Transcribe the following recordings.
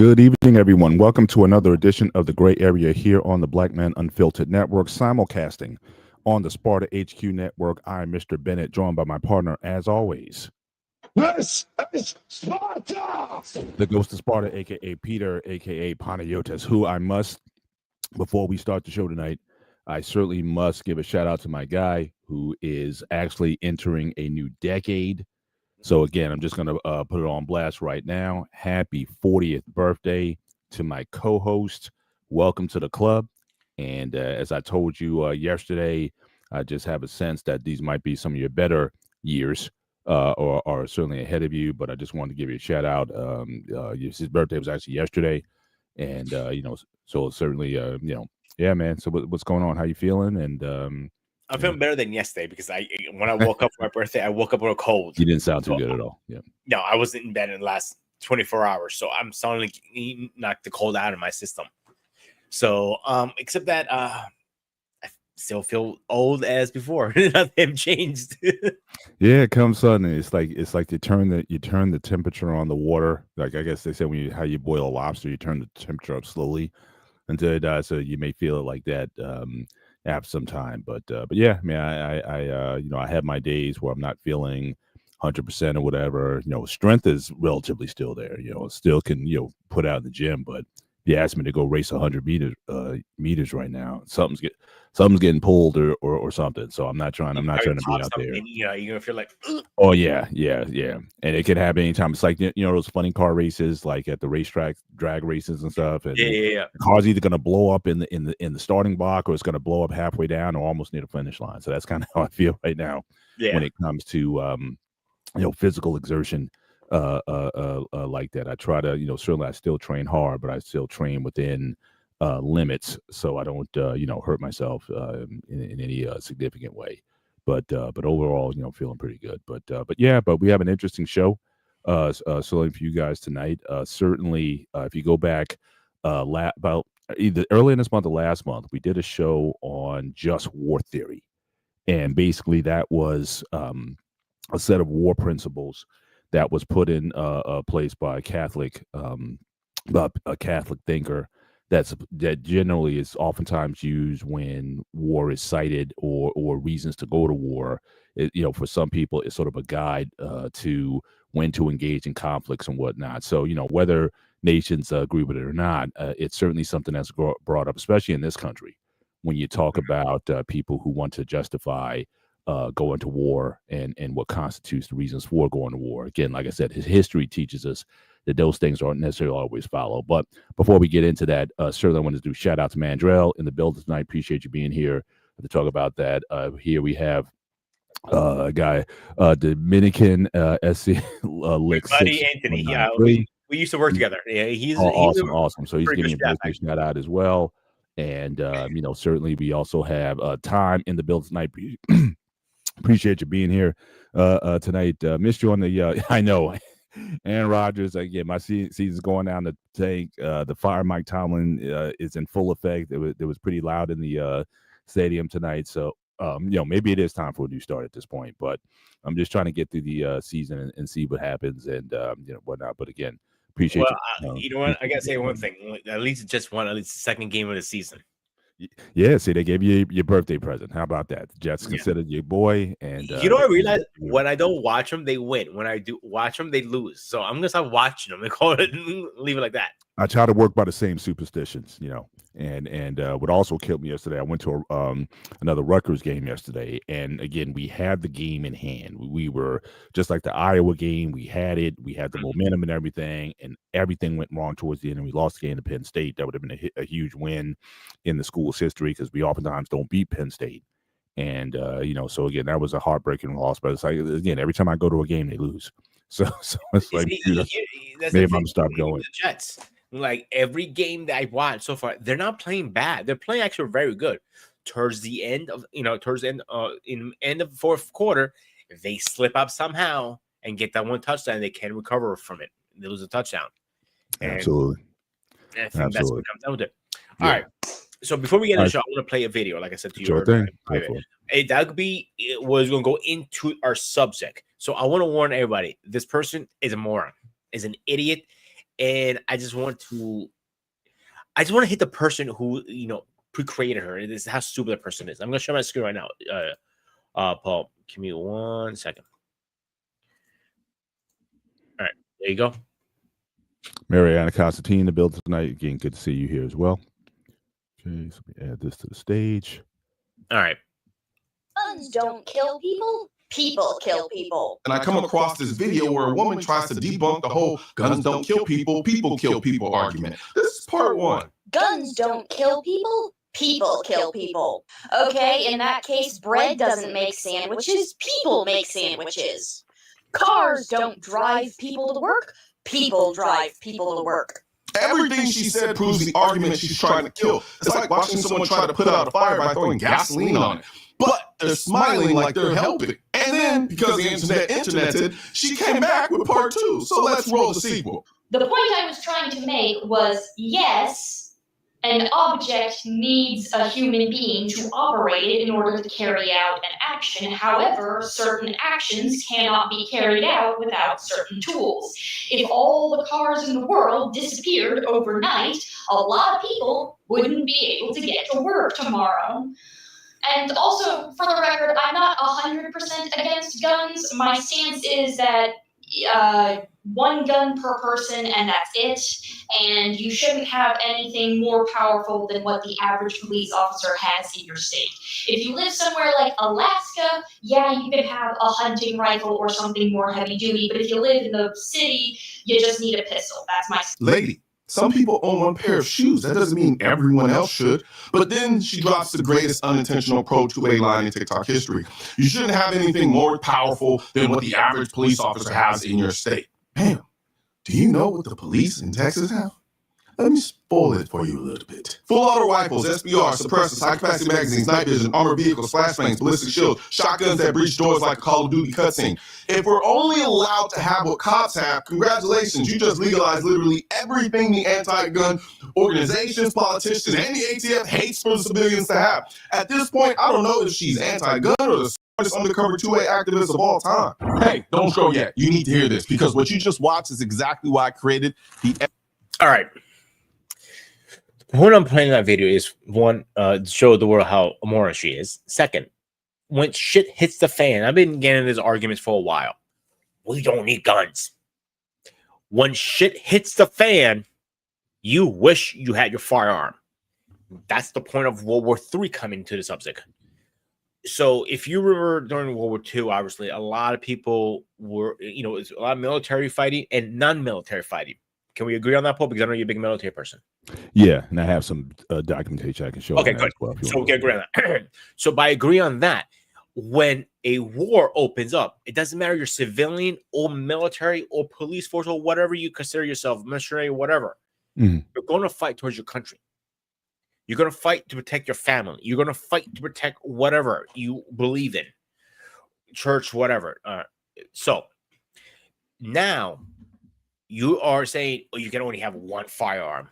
Good evening, everyone. Welcome to another edition of the Gray Area here on the Black Man Unfiltered Network, simulcasting on the Sparta HQ Network. I'm Mr. Bennett, joined by my partner, as always, This is Sparta! the Ghost of Sparta, aka Peter, aka Panayotis, who I must, before we start the show tonight, I certainly must give a shout out to my guy who is actually entering a new decade. So again, I'm just going to put it on blast right now. Happy 40th birthday to my co-host. Welcome to the club. And as I told you yesterday, I just have a sense that these might be some of your better years or certainly ahead of you. But I just wanted to give you a shout out. His birthday was actually yesterday. And, so certainly, yeah, man. So what's going on? How you feeling? And I'm feeling better than yesterday because when I woke up for my birthday, I woke up with a cold. You didn't sound too good at all. Yeah. No, I wasn't in bed in the last 24 hours, so I'm starting to knock the cold out of my system. So, except that I still feel old as before. Nothing changed. Yeah, it comes suddenly. It's like you turn the temperature on the water. Like I guess they say how you boil a lobster, you turn the temperature up slowly until it does. So you may feel it like that after some time. But yeah, man, I have my days where I'm not feeling 100% or whatever. Strength is relatively still there. Still can put out in the gym. But if you ask me to go race 100 meters right now, something's getting pulled or something. So I'm not trying to be out there. You're gonna feel like, ugh. Oh yeah, and it could happen anytime. It's like those funny car races, like at the racetrack, drag races and stuff. And yeah. The car's either going to blow up in the starting block, or it's going to blow up halfway down, or almost near the finish line. So that's kind of how I feel right now when it comes to physical exertion like that. I try to certainly I still train hard, but I still train within limits, so I don't hurt myself in any significant way. But overall, feeling pretty good. But we have an interesting show selling for you guys tonight. Certainly, if you go back about either early in this month or last month, we did a show on just war theory, and basically that was a set of war principles that was put in place by a Catholic thinker that generally is oftentimes used when war is cited or reasons to go to war. For some people, it's sort of a guide to when to engage in conflicts and whatnot. So, whether nations agree with it or not, it's certainly something that's brought up, especially in this country, when you talk about people who want to justify going to war and what constitutes the reasons for going to war. Again, like I said, his history teaches us that those things aren't necessarily always followed. But before we get into that, certainly I want to do shout out to Mandrell in the building tonight. Appreciate you being here to talk about that. Here we have a guy, Dominican SC Licks. Buddy Anthony. Yeah, we used to work together. Yeah, he's awesome. So he's giving me a shout out as well. And certainly we also have Time in the building tonight. Appreciate you being here tonight. Missed you on the I know. Aaron Rodgers, again, my season's going down the tank. The fire Mike Tomlin is in full effect. It was pretty loud in the stadium tonight. So, maybe it is time for a new start at this point. But I'm just trying to get through the season and see what happens and whatnot. But again, appreciate you. You know what? I gotta say one thing. At least the second game of the season. Yeah, see, they gave you your birthday present. How about that? The Jets considered your boy, and I realize when I don't watch them, they win. When I do watch them, they lose. So I'm gonna stop watching them and leave it like that. I try to work by the same superstitions, and what also killed me yesterday, I went to another Rutgers game yesterday, and again, we had the game in hand. We were just like the Iowa game. We had it. We had the momentum and everything went wrong towards the end, and we lost the game to Penn State. That would have been a huge win in the school's history because we oftentimes don't beat Penn State. And, so again, that was a heartbreaking loss. But it's like, again, every time I go to a game, they lose. So it's like, maybe I'm going to stop going. The Jets. Like every game that I watched so far, they're not playing bad. They're playing actually very good. Towards the end of, in end of the fourth quarter, if they slip up somehow and get that one touchdown, they can recover from it. They lose a touchdown. And absolutely. I think that's what comes down with it. All right. So before we get into the show, I want to play a video, like I said to you. Sure thing. That was going to go into our subject. So I want to warn everybody: this person is a moron, is an idiot. and I just want to hit the person who pre-created her. This is how stupid the person is. I'm gonna show my screen right now. Paul, give me 1 second. All right, there you go. Mariana Constantine in the building tonight. Again, good to see you here as well. Okay, so let me add this to the stage. All right. Guns don't kill people. People kill people. And I come across this video where a woman tries to debunk the whole guns don't kill people kill people argument. This is part one. Guns don't kill people. People kill people. Okay, in that case, bread doesn't make sandwiches. People make sandwiches. Cars don't drive people to work. People drive people to work. Everything she said proves the argument she's trying to kill. It's like watching someone try to put out a fire by throwing gasoline on it. But they're smiling like they're helping. And then, because the interneted, she came back with part two. So let's roll the sequel. The point I was trying to make was, yes, an object needs a human being to operate it in order to carry out an action. However, certain actions cannot be carried out without certain tools. If all the cars in the world disappeared overnight, a lot of people wouldn't be able to get to work tomorrow. And also, for the record, I'm not 100% against guns. My stance is that one gun per person and that's it, and you shouldn't have anything more powerful than what the average police officer has in your state. If you live somewhere like Alaska, yeah, you could have a hunting rifle or something more heavy duty, but if you live in the city, you just need a pistol. That's my lady. Some people own one pair of shoes. That doesn't mean everyone else should. But then she drops the greatest unintentional approach to a line in TikTok history. You shouldn't have anything more powerful than what the average police officer has in your state. Bam. Do you know what the police in Texas have? Let me spoil it for you a little bit. Full auto rifles, SBR, suppressors, high-capacity magazines, night vision, armored vehicles, flashbangs, ballistic shields, shotguns that breach doors like a Call of Duty cutscene. If we're only allowed to have what cops have, congratulations, you just legalized literally everything the anti-gun organizations, politicians, and the ATF hates for the civilians to have. At this point, I don't know if she's anti-gun or the smartest undercover 2A activist of all time. Hey, don't scroll yet. You need to hear this, because what you just watched is exactly why I created the... All right. The point I'm playing that video is, one, show the world how immoral she is. Second, when shit hits the fan, I've been getting these arguments for a while. We don't need guns. When shit hits the fan, you wish you had your firearm. That's the point of World War III coming to the subject. So if you remember during World War II, obviously, a lot of people were, it's a lot of military fighting and non-military fighting. Can we agree on that, Paul? Because I know you're a big military person. Yeah, and I have some documentation I can show. Okay, good. As well, so we can agree on that. So by agreeing on that, when a war opens up, it doesn't matter you're civilian or military or police force or whatever you consider yourself, missionary or whatever. Mm-hmm. You're going to fight towards your country. You're going to fight to protect your family. You're going to fight to protect whatever you believe in, church, whatever. So now you are saying, oh, you can only have one firearm.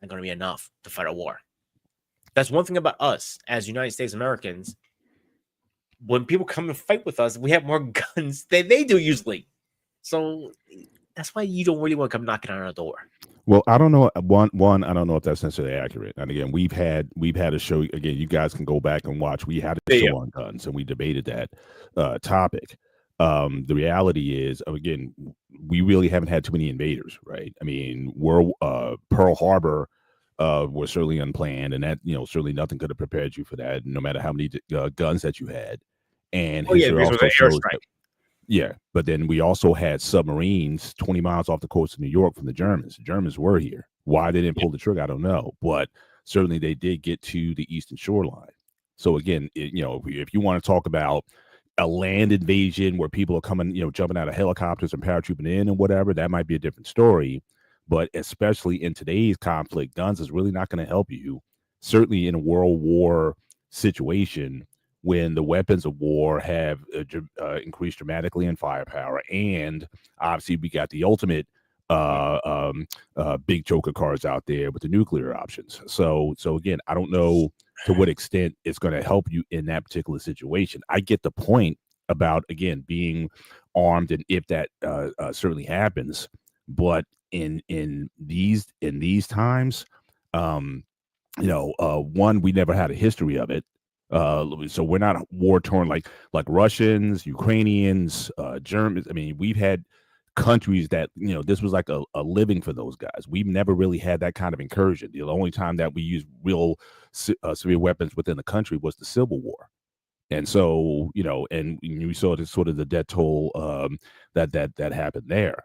Not going to be enough to fight a war. That's one thing about us as United States Americans. When people come and fight with us, we have more guns than they do usually. So that's why you don't really want to come knocking on our door. Well, I don't know. One, I don't know if that's necessarily accurate. And again, we've had a show. Again, you guys can go back and watch. We had a show on guns, and we debated that topic. The reality is, again, we really haven't had too many invaders, right? I mean, Pearl Harbor was certainly unplanned, and that certainly nothing could have prepared you for that, no matter how many guns that you had. And but then we also had submarines 20 miles off the coast of New York from the Germans. The Germans were here. Why they didn't pull the trigger, I don't know, but certainly they did get to the eastern shoreline. So again, if you want to talk about a land invasion where people are coming, jumping out of helicopters and paratrooping in and whatever, that might be a different story. But especially in today's conflict, guns is really not going to help you. Certainly in a World War situation, when the weapons of war have increased dramatically in firepower, and obviously we got the ultimate big joker cards out there with the nuclear options. So again, I don't know to what extent it's going to help you in that particular situation. I get the point about, again, being armed, and if that certainly happens, But in these times, one, we never had a history of it. So we're not war torn like Russians, Ukrainians, Germans. I mean, we've had countries that this was like a living for those guys. We've never really had that kind of incursion. The only time that we used real severe weapons within the country was the Civil War. And so, and you saw this sort of the death toll that happened there.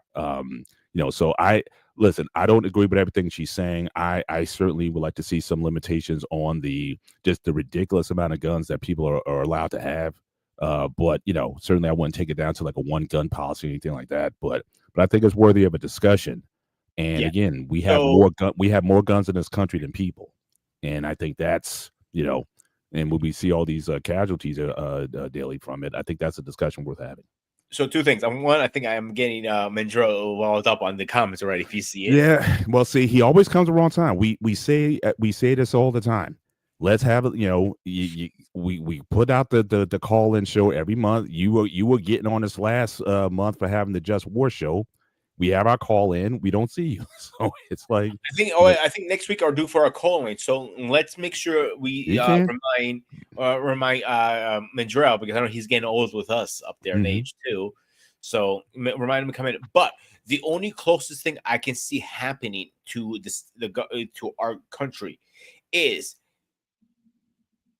So I don't agree with everything she's saying. I certainly would like to see some limitations on just the ridiculous amount of guns that people are allowed to have. But certainly I wouldn't take it down to like a one gun policy or anything like that. But I think it's worthy of a discussion. And again, we have more guns in this country than people. And I think that's, and when we see all these casualties daily from it, I think that's a discussion worth having. So two things. One, I think I am getting Mandro walled up on the comments already. If you see it, yeah. Well, see, he always comes the wrong time. We say this all the time. Let's have it. We put out the call-in show every month. You were getting on this last month for having the Just War show. We have our call in. We don't see you, so it's like I think next week are due for our call in. So let's make sure we remind Mandrell, because I know he's getting old with us up there in age too. So remind him to come in. But the only closest thing I can see happening to to our country is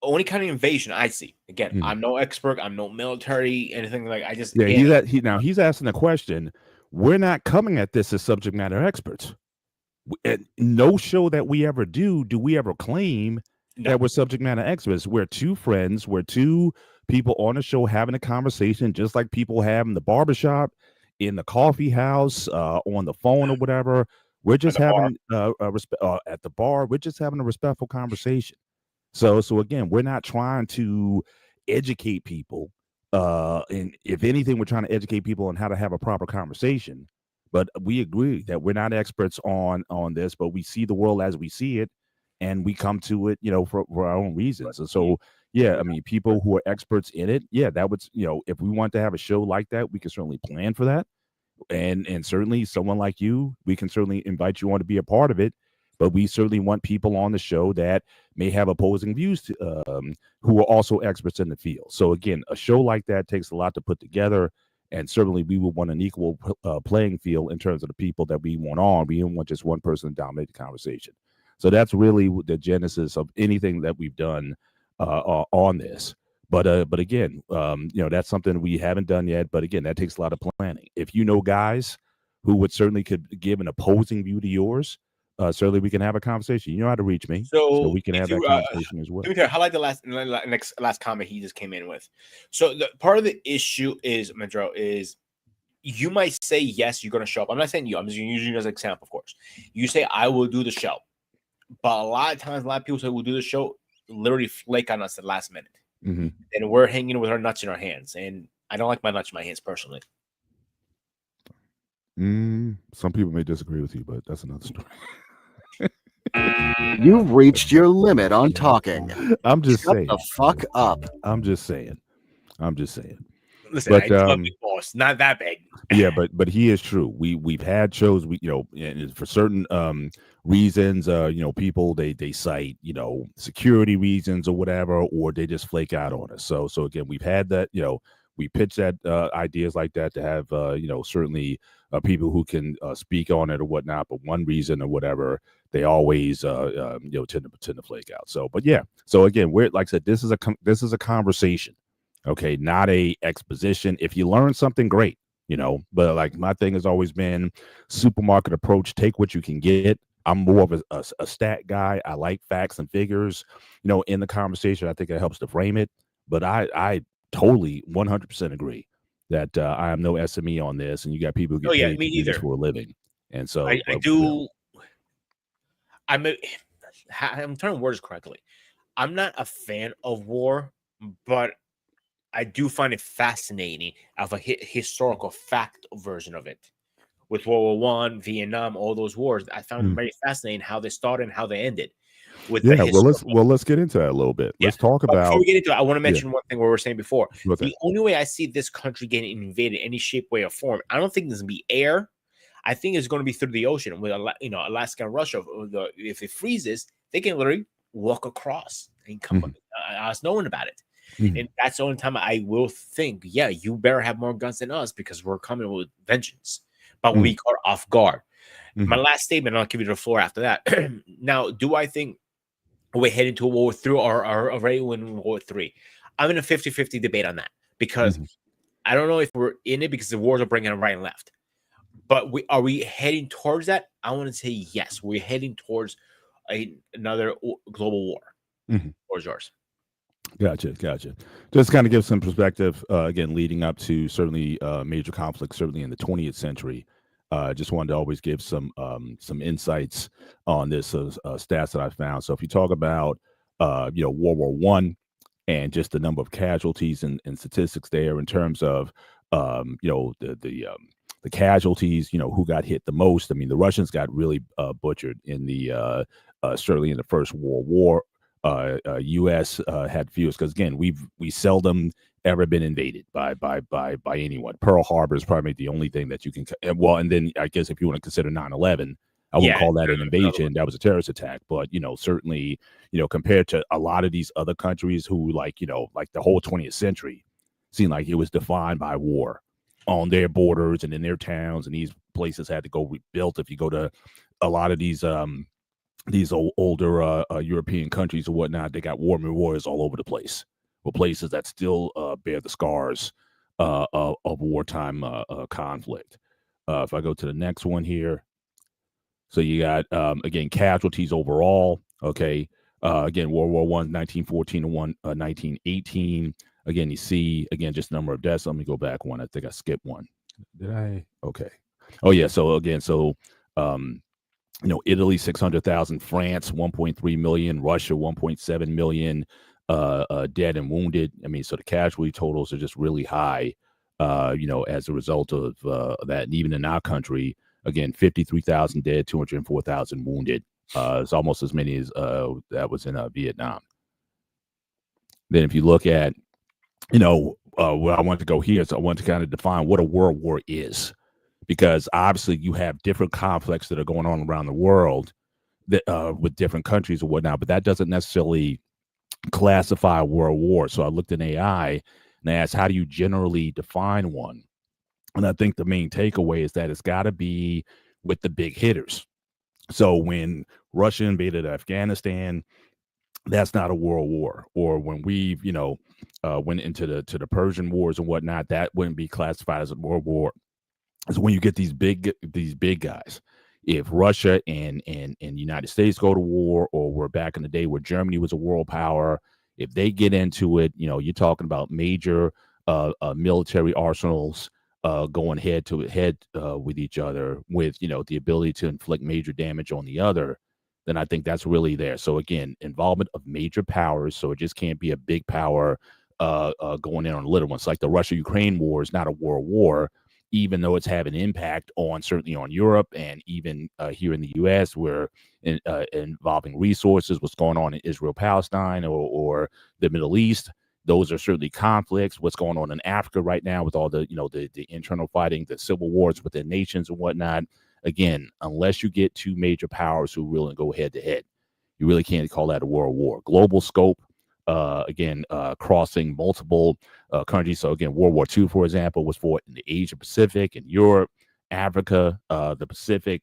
only kind of invasion I see. Again, I'm no expert. I'm no military, anything like. I just he's asking a question. We're not coming at this as subject matter experts. No show that we ever do we ever claim that we're subject matter experts. We're two friends. We're two people on a show having a conversation, just like people have in the barbershop, in the coffee house, on the phone or whatever. We're just having at the bar. We're just having a respectful conversation. So again, we're not trying to educate people. And if anything, we're trying to educate people on how to have a proper conversation. But we agree that we're not experts on this, but we see the world as we see it, and we come to it, for our own reasons. And so, yeah, I mean, people who are experts in it, that would, if we want to have a show like that, we can certainly plan for that. And certainly someone like you, we can certainly invite you on to be a part of it. But we certainly want people on the show that may have opposing views who are also experts in the field. So again, a show like that takes a lot to put together, and certainly we would want an equal playing field in terms of the people that we want on. We don't want just one person to dominate the conversation. So that's really the genesis of anything that we've done on this. But again, that's something we haven't done yet. But again, that takes a lot of planning. If you know guys who would certainly could give an opposing view to yours, certainly we can have a conversation. You know how to reach me, so we can have that conversation as well. I like the last comment he just came in with. So the part of the issue is, Mandro, is you might say yes, you're going to show up. I'm not saying you. I'm just using you as an example, of course. You say I will do the show, but a lot of times, a lot of people say we'll do the show, literally flake on us at the last minute, and we're hanging with our nuts in our hands. And I don't like my nuts in my hands personally. Some people may disagree with you, but that's another story. You've reached your limit on talking. I'm just saying. Shut the fuck up. I'm just saying. Listen, but, I love Big Boss, not that big. Yeah, but he is true. We've had shows, and for certain reasons, people they cite, security reasons or whatever, or they just flake out on us. So again, we've had that, we pitch that ideas like that to have certainly people who can speak on it or whatnot, but one reason or whatever, they always tend to flake out. So again, we're, like I said, this is a conversation, okay, not a exposition. If you learn something, great, but like my thing has always been supermarket approach. Take what you can get. I'm more of a stat guy. I like facts and figures, in the conversation. I think it helps to frame it. But I totally 100% agree that I am no SME on this, and you got people who get paid to do this for a living. And so I do. I'm trying to word this correctly. I'm not a fan of war, but I do find it fascinating of a historical fact version of it. With World War I, Vietnam, all those wars, I found it very fascinating how they started and how they ended. Let's get into that a little bit. Let's talk about. Before we get into it, I want to mention one thing we were saying before. The only way I see this country getting invaded in any shape, way, or form, I don't think this will be air. I think it's going to be through the ocean with Alaska and Russia. If it freezes, they can literally walk across and come us knowing about it. And that's the only time I will think, yeah, you better have more guns than us because we're coming with vengeance. But we caught off guard. My last statement, and I'll give you the floor after that. Now, do I think we're heading to World War III or are already in World War III? I'm in a 50-50 debate on that because I don't know if we're in it because the wars are bringing it right and left. But are we heading towards that? I want to say yes. We're heading towards another global war. Where's yours? Gotcha. Just kind of give some perspective, again, leading up to certainly major conflicts, certainly in the 20th century. Just wanted to always give some insights on this stats that I found. So if you talk about World War I and just the number of casualties and statistics there in terms of the casualties, who got hit the most. I mean, the Russians got really butchered in the certainly in the First World War. U.S. had fewest because again, we seldom ever been invaded by anyone. Pearl Harbor is probably the only thing that you can. And then I guess if you want to consider 9/11, I wouldn't call that an invasion. That was a terrorist attack. But certainly, compared to a lot of these other countries who like the whole 20th century seemed like it was defined by war on their borders and in their towns, and these places had to go rebuilt. If you go to a lot of these older European countries or whatnot, they got war memorials all over the place, or places that still bear the scars of wartime conflict. If I go to the next one here, so you got again casualties overall. Okay, again World War I, 1914 to 1918. Again, you see again just number of deaths. Let me go back one. I think I skipped one. Did I? Okay. Oh yeah. So again, Italy, 600,000, France, 1.3 million, Russia, 1.7 million dead and wounded. I mean, so the casualty totals are just really high, as a result of that. And even in our country, again, 53,000 dead, 204,000 wounded. It's almost as many as that was in Vietnam. Then if you look at, where I want to go here, so I want to kind of define what a world war is. Because obviously you have different conflicts that are going on around the world that with different countries or whatnot, but that doesn't necessarily classify a world war. So I looked in AI and I asked, how do you generally define one? And I think the main takeaway is that it's got to be with the big hitters. So when Russia invaded Afghanistan, that's not a world war. Or when we, went into the Persian wars and whatnot, that wouldn't be classified as a world war. So when you get these big guys, if Russia and United States go to war, or we're back in the day where Germany was a world power, if they get into it, you're talking about major military arsenals going head to head with each other, with the ability to inflict major damage on the other. Then I think that's really there. So again, involvement of major powers. So it just can't be a big power going in on little ones. Like the Russia-Ukraine war is not a world war, even though it's having impact on certainly on Europe and even here in the U.S., where involving resources, what's going on in Israel, Palestine, or the Middle East. Those are certainly conflicts. What's going on in Africa right now with all the the internal fighting, the civil wars within nations and whatnot. Again, unless you get two major powers who really go head to head, you really can't call that a world war. Global scope. Crossing multiple countries. So again, World War II, for example, was fought in the Asia Pacific and Europe, Africa, the Pacific.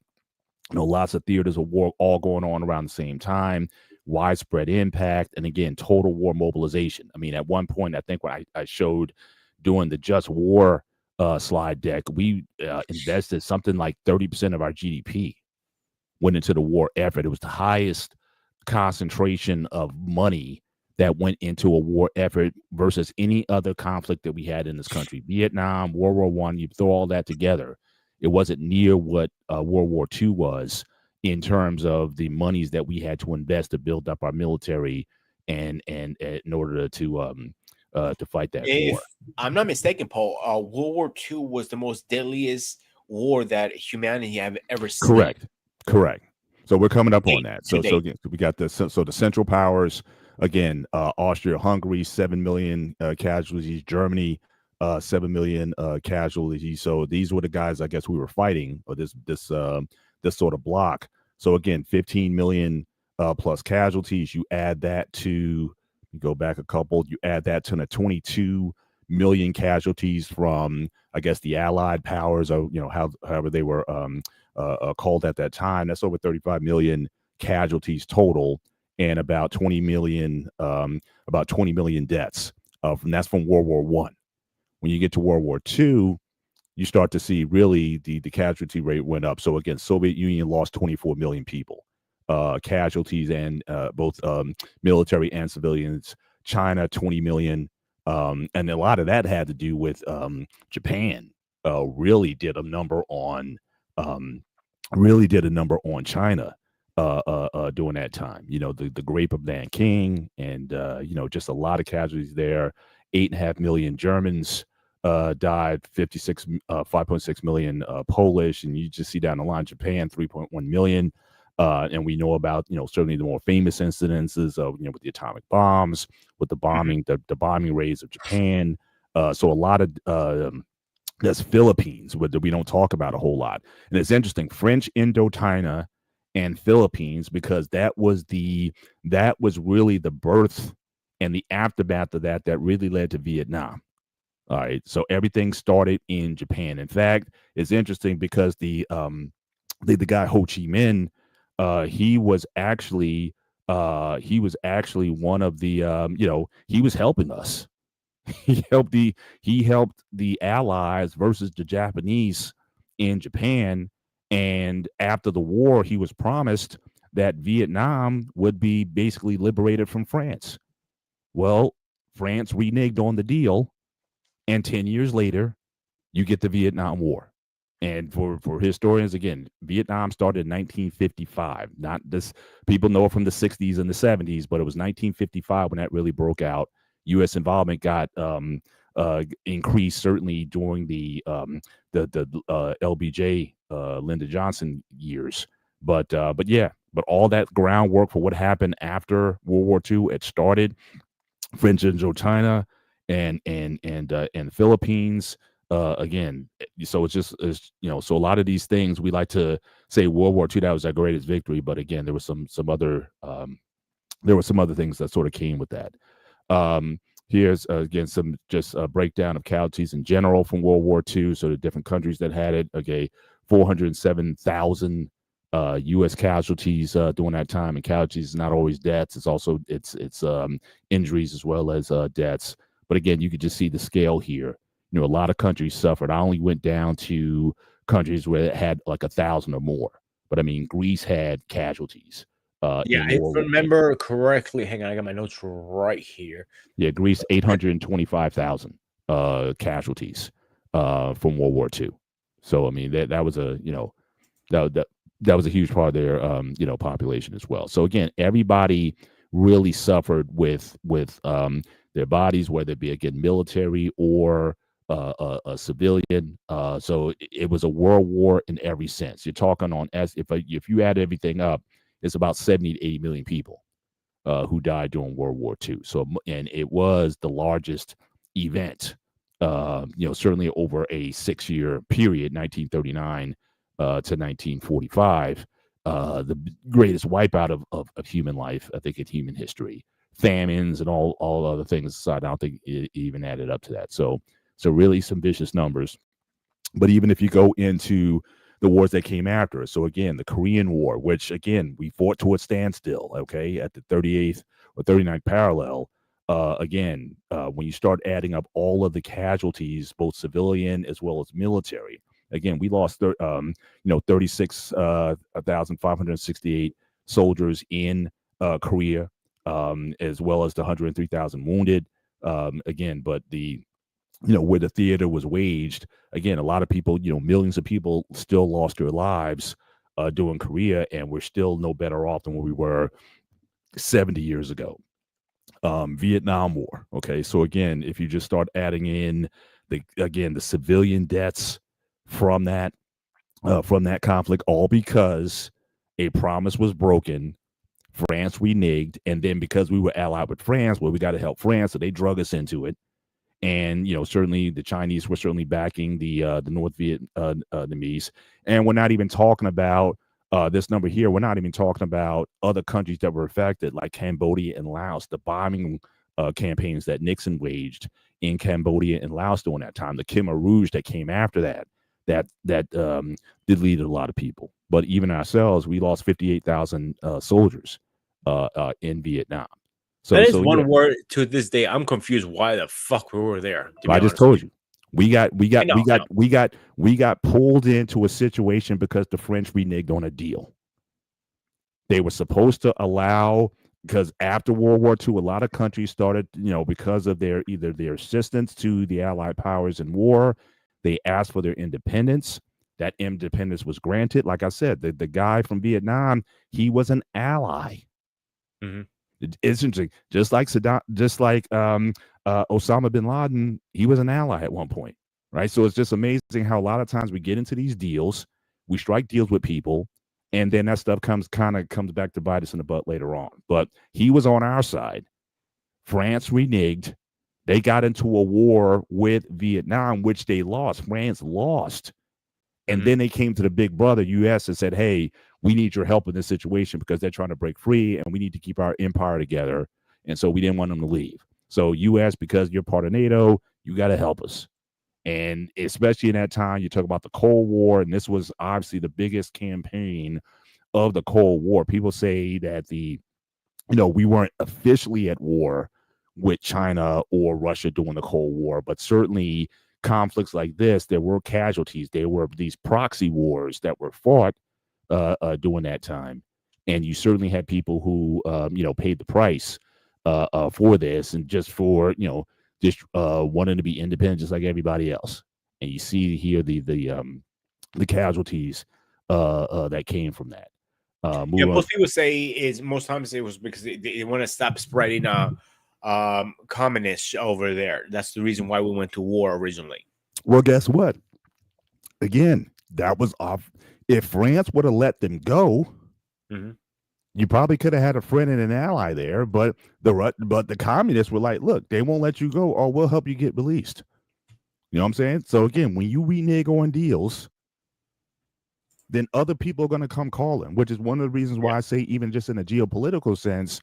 Lots of theaters of war all going on around the same time. Widespread impact, and again, total war mobilization. I mean, at one point, I think when I showed doing the Just War slide deck, we invested something like 30% of our GDP went into the war effort. It was the highest concentration of money that went into a war effort versus any other conflict that we had in this country. Vietnam, World War I, you throw all that together, it wasn't near what World War II was in terms of the monies that we had to invest to build up our military and in order to fight that war. I'm not mistaken, Paul, World War II was the most deadliest war that humanity have ever seen. Correct. So we're coming up on that. So again, we got the Central Powers. Again, Austria-Hungary, 7 million casualties. Germany, 7 million casualties. So these were the guys I guess we were fighting, or this sort of block. So again, 15 million plus casualties. You add that to, you go back a couple, you add that to the 22 million casualties from, I guess, the Allied powers, or however they were called at that time. That's over 35 million casualties total, and about 20 million deaths. And that's from World War One. When you get to World War II, you start to see really the casualty rate went up. So again, Soviet Union lost 24 million people, casualties, and both military and civilians. China, 20 million. And a lot of that had to do with Japan. Really did a number on China during that time. The Grape of Nanking, and just a lot of casualties there. 8.5 million Germans died, 5.6 million Polish, and you just see down the line Japan, 3.1 million. And we know about, certainly the more famous incidences of, with the atomic bombs, with the bombing, the bombing raids of Japan. So a lot of that's Philippines, that we don't talk about a whole lot. And it's interesting, French Indochina and Philippines, because that was really the birth and the aftermath of that really led to Vietnam. All right, so everything started in Japan. In fact, it's interesting because the guy Ho Chi Minh, he was actually one of the he was helping us. He helped the Allies versus the Japanese in Japan. And after the war, he was promised that Vietnam would be basically liberated from France. Well, France reneged on the deal, and 10 years later, you get the Vietnam War. And for historians, again, Vietnam started in 1955. Not this, people know it from the 60s and the 70s, but it was 1955 when that really broke out. U.S. involvement got increased, certainly during the LBJ, Lyndon Johnson years. But all that groundwork for what happened after World War II, it started French Indochina and the Philippines. Again, so so a lot of these things, we like to say World War II, that was our greatest victory, but again, there was some other things that sort of came with that. Here's again some just a breakdown of casualties in general from World War II. So the different countries that had it. Okay, 407,000 U.S. casualties during that time, and casualties is not always deaths. It's also it's injuries as well as deaths. But again, you could just see the scale here. A lot of countries suffered. I only went down to countries where it had like 1,000 or more. But I mean, Greece had casualties. I remember correctly. Hang on, I got my notes right here. Yeah, Greece, 825,000 casualties from World War II. So I mean, that was a that was a huge part of their population as well. So again, everybody really suffered with their bodies, whether it be again military or a civilian. So it was a world war in every sense. You're talking on, as if you add everything up, it's about 70 to 80 million people who died during World War II. So, and it was the largest event, certainly over a 6-year period, 1939 to 1945, the greatest wipeout of human life, I think, in human history. Famines and all other things aside, I don't think it even added up to that. So really some vicious numbers. But even if you go into the wars that came after us, so again, the Korean War, which again, we fought to a standstill, okay, at the 38th or 39th parallel. Again, when you start adding up all of the casualties, both civilian as well as military, again, we lost 36,568 soldiers in Korea, as well as the 103,000 wounded. Again, but where the theater was waged, again, a lot of people, millions of people still lost their lives during Korea, and we're still no better off than where we were 70 years ago. Vietnam War. Okay, so again, if you just start adding in the civilian deaths from that conflict, all because a promise was broken. France reneged, and then because we were allied with France, well, we got to help France, so they drug us into it. And certainly the Chinese were certainly backing the North Vietnamese, and we're not even talking about this number here. We're not even talking about other countries that were affected, like Cambodia and Laos. The bombing campaigns that Nixon waged in Cambodia and Laos during that time, the Khmer Rouge that came after that did lead to a lot of people. But even ourselves, we lost 58,000 soldiers in Vietnam. So that is one word to this day. I'm confused why the fuck we were there. I just told you. We got pulled into a situation because the French reneged on a deal. They were supposed to allow, because after World War II, a lot of countries started, because of either their assistance to the Allied powers in war, they asked for their independence. That independence was granted. Like I said, the guy from Vietnam, he was an ally. Mm-hmm. It's interesting. Just like Osama bin Laden, he was an ally at one point, right? So it's just amazing how a lot of times we get into these deals, we strike deals with people, and then that stuff comes back to bite us in the butt later on. But he was on our side. France reneged. They got into a war with Vietnam, which they lost. France lost. And then they came to the big brother, U.S., and said, hey, we need your help in this situation because they're trying to break free and we need to keep our empire together. And so we didn't want them to leave. So U.S., because you're part of NATO, you got to help us. And especially in that time, you talk about the Cold War, and this was obviously the biggest campaign of the Cold War. People say that we weren't officially at war with China or Russia during the Cold War, but certainly conflicts like this, there were casualties. There were these proxy wars that were fought during that time, and you certainly had people who paid the price for this, and just for just wanting to be independent, just like everybody else. And you see here the casualties that came from that. Most people say most times it was because they want to stop spreading communists over there. That's the reason why we went to war originally. Well, guess what? Again, that was off. If France would have let them go, you probably could have had a friend and an ally there. But the communists were like, look, they won't let you go, or we'll help you get released. You know what I'm saying? So again, when you renege on deals, then other people are going to come calling, which is one of the reasons why I say, even just in a geopolitical sense,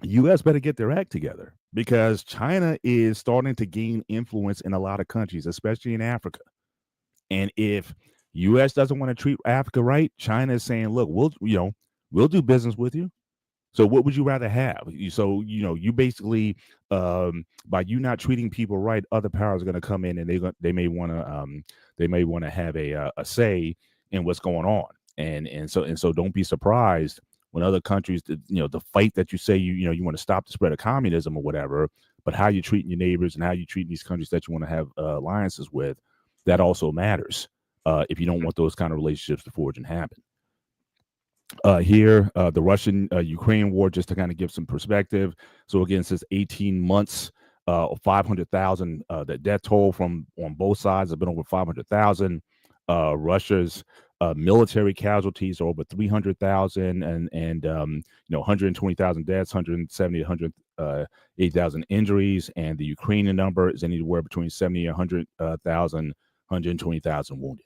U.S. better get their act together, because China is starting to gain influence in a lot of countries, especially in Africa. And if U.S. doesn't want to treat Africa right, China is saying, look, we'll do business with you. So what would you rather have? So, you basically, by you not treating people right, other powers are going to come in, and they may want to have a say in what's going on. And so don't be surprised when other countries, the fight that you say you want to stop the spread of communism or whatever, but how you treating your neighbors and how you treat these countries that you want to have alliances with, that also matters if you don't want those kind of relationships to forge and happen. Here, the Russian-Ukraine war, just to kind of give some perspective. So again, since 18 months, 500,000, the death toll on both sides have been over 500,000. Russia's military casualties are over 300,000, and 120,000 deaths, 170 to 108,000 injuries, and the Ukrainian number is anywhere between 70 and 100,000, 120,000 wounded.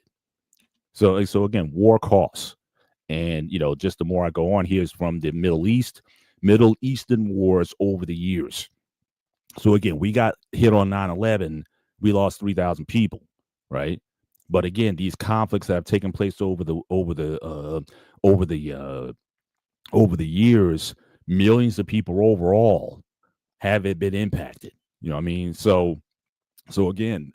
So again, war costs. And just the more I go on, here is from the Middle Eastern wars over the years. So again, we got hit on 9/11, we lost 3,000 people, right? But again, these conflicts that have taken place over the years, millions of people overall have been impacted. You know what I mean? So again,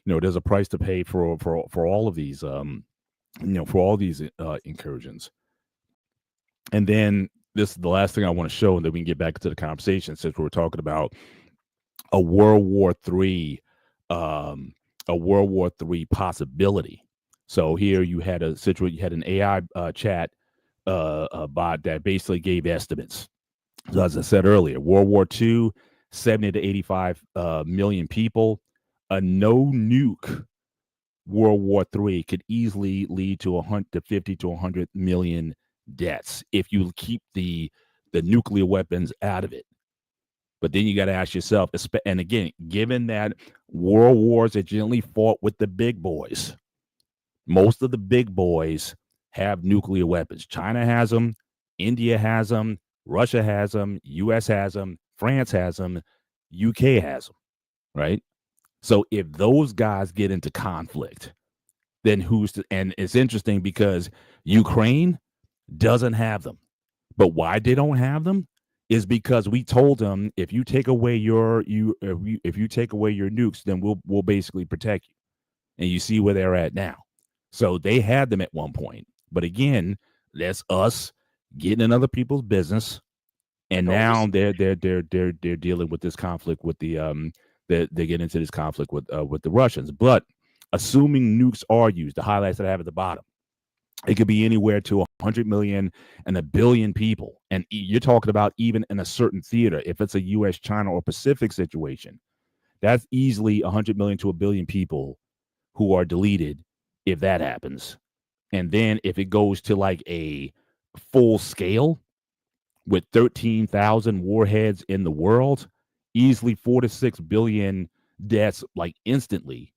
there's a price to pay for all of these, for all these incursions. And then this is the last thing I want to show, and then we can get back to the conversation, since we're talking about a World War III possibility. So here you had a situation, you had an AI chat bot that basically gave estimates. So as I said earlier, World War II, 70 to 85 million people. A no nuke World War III could easily lead to 50 to 100 million deaths if you keep the nuclear weapons out of it. But then you got to ask yourself, and again, given that world wars are generally fought with the big boys, most of the big boys have nuclear weapons. China has them, India has them, Russia has them, U.S. has them, France has them, UK has them, right? So if those guys get into conflict, then who's to, and it's interesting because Ukraine doesn't have them. But why they don't have them is because we told them if you take away if you take away your nukes, then we'll basically protect you. And you see where they're at now. So they had them at one point. But again, that's us getting in other people's business. And now they're dealing with this conflict with the they get into this conflict with the Russians. But assuming nukes are used, the highlights that I have at the bottom, it could be anywhere to 100 million and 1 billion people. And you're talking about even in a certain theater, if it's a U.S., China, or Pacific situation, that's easily 100 million to 1 billion people who are deleted if that happens. And then if it goes to like a full scale with 13,000 warheads in the world, easily 4 to 6 billion deaths like instantly.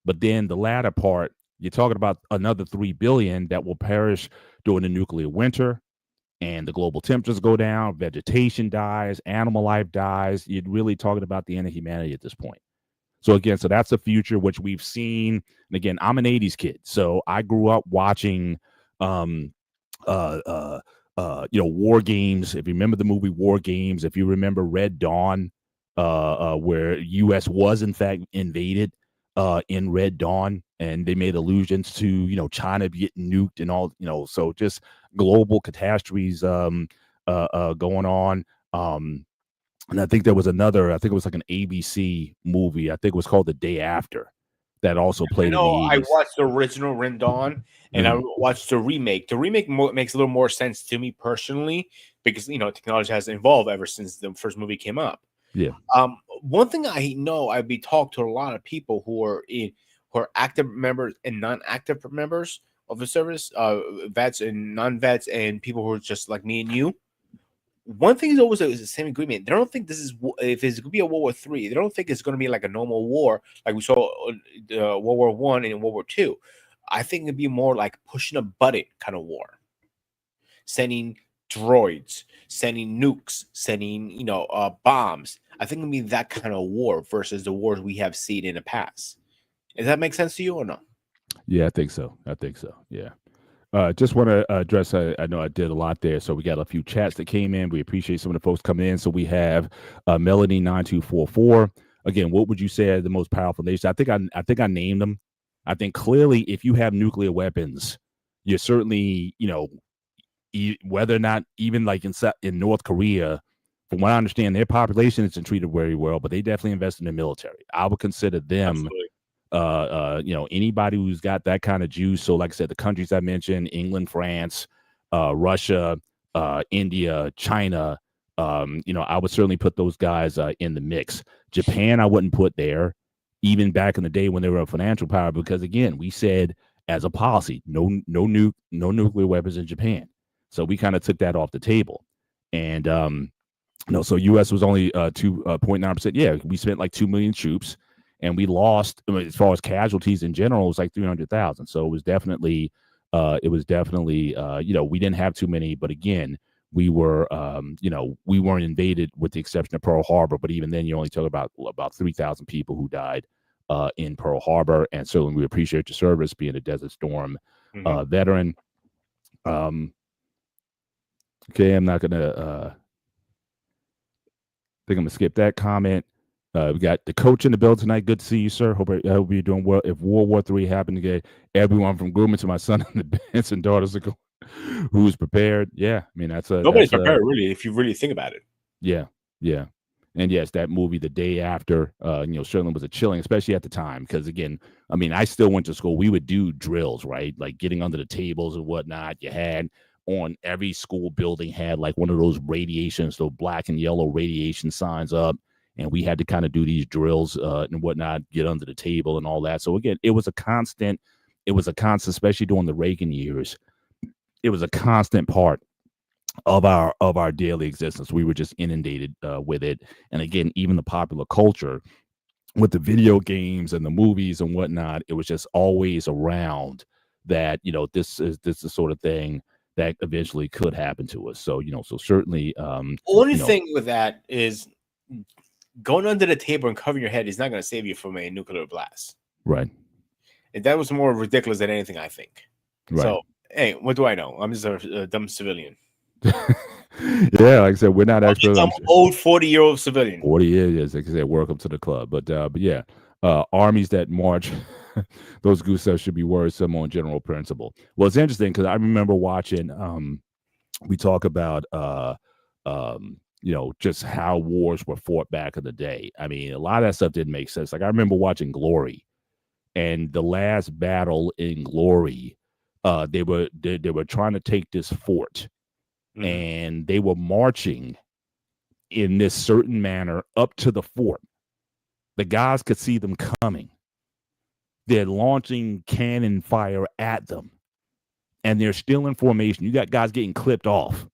But then the latter part, you're talking about another 3 billion that will perish during the nuclear winter, and the global temperatures go down, vegetation dies, animal life dies. You're really talking about the end of humanity at this point. So again, so that's a future which we've seen. And again, I'm an 80s kid, so I grew up watching War Games. If you remember the movie War Games, if you remember Red Dawn, where U.S. was in fact invaded in Red Dawn, and they made allusions to China getting nuked and all, so just global catastrophes going on. And I think there was another, I think it was like an ABC movie. I think it was called The Day After, that also played in the 80s. I watched the original Red Dawn, and I watched the remake. The remake makes a little more sense to me personally because technology has evolved ever since the first movie came up. Yeah. One thing I know, I've been talking to a lot of people who are active members and non-active members of the service, vets and non-vets, and people who are just like me and you. One thing is always the same agreement. They don't think this is, if it's going to be a World War III, they don't think it's going to be like a normal war like we saw World War I and World War II. I think it'd be more like pushing a button kind of war, sending droids, sending nukes, sending bombs. I think it'd be that kind of war versus the wars we have seen in the past. Does that make sense to you or no? Yeah, I think so. Yeah. Just want to address, I know I did a lot there, so we got a few chats that came in. We appreciate some of the folks coming in. So we have Melanie9244. Again, what would you say are the most powerful nations? I think I named them. I think clearly if you have nuclear weapons, you're certainly, whether or not even like in North Korea, from what I understand, their population isn't treated very well, but they definitely invest in the military. I would consider them anybody who's got that kind of juice. So like I said, the countries I mentioned, England, France, Russia, India, China, I would certainly put those guys in the mix. Japan, I wouldn't put there, even back in the day when they were a financial power, because again, we said as a policy, no nuclear weapons in Japan. So we kind of took that off the table. And so US was only 2.9%. Yeah, we spent like 2 million troops. And we lost, as far as casualties in general, it was like 300,000. So it was definitely, we didn't have too many. But again, we were, we weren't invaded with the exception of Pearl Harbor. But even then, you only talk about 3,000 people who died in Pearl Harbor. And certainly we appreciate your service, being a Desert Storm veteran. Okay, I'm not going to, I think I'm going to skip that comment. We got the coach in the building tonight. Good to see you, sir. Hope you're doing well. If World War III happened to get everyone from grooming to my son and the Benson daughters who's prepared. Yeah, I mean nobody's prepared really, if you really think about it. Yeah. And yes, that movie, The Day After, certainly was a chilling, especially at the time, because again, I mean, I still went to school. We would do drills, right? Like getting under the tables and whatnot. You had on every school building had like one of those radiations, those black and yellow radiation signs up. And we had to kind of do these drills and whatnot, get under the table and all that. So again, it was a constant, especially during the Reagan years. It was a constant part of our daily existence. We were just inundated with it. And again, even the popular culture with the video games and the movies and whatnot, it was just always around that, this is the sort of thing that eventually could happen to us. So, so certainly, only thing with that is going under the table and covering your head is not going to save you from a nuclear blast. Right. And that was more ridiculous than anything, I think. Right. So, hey, what do I know? I'm just a dumb civilian. Yeah, like I said, we're not experts. I'm an old 40-year-old civilian. 40 years, like I said, welcome to the club. But yeah, armies that march, those goose eggs should be worrisome on general principle. Well, it's interesting because I remember watching. We talk about just how wars were fought back in the day. I mean, a lot of that stuff didn't make sense. Like I remember watching Glory, and the last battle in Glory, they were trying to take this fort. And they were marching in this certain manner up to the fort. The guys could see them coming. They're launching cannon fire at them. And they're still in formation. You got guys getting clipped off.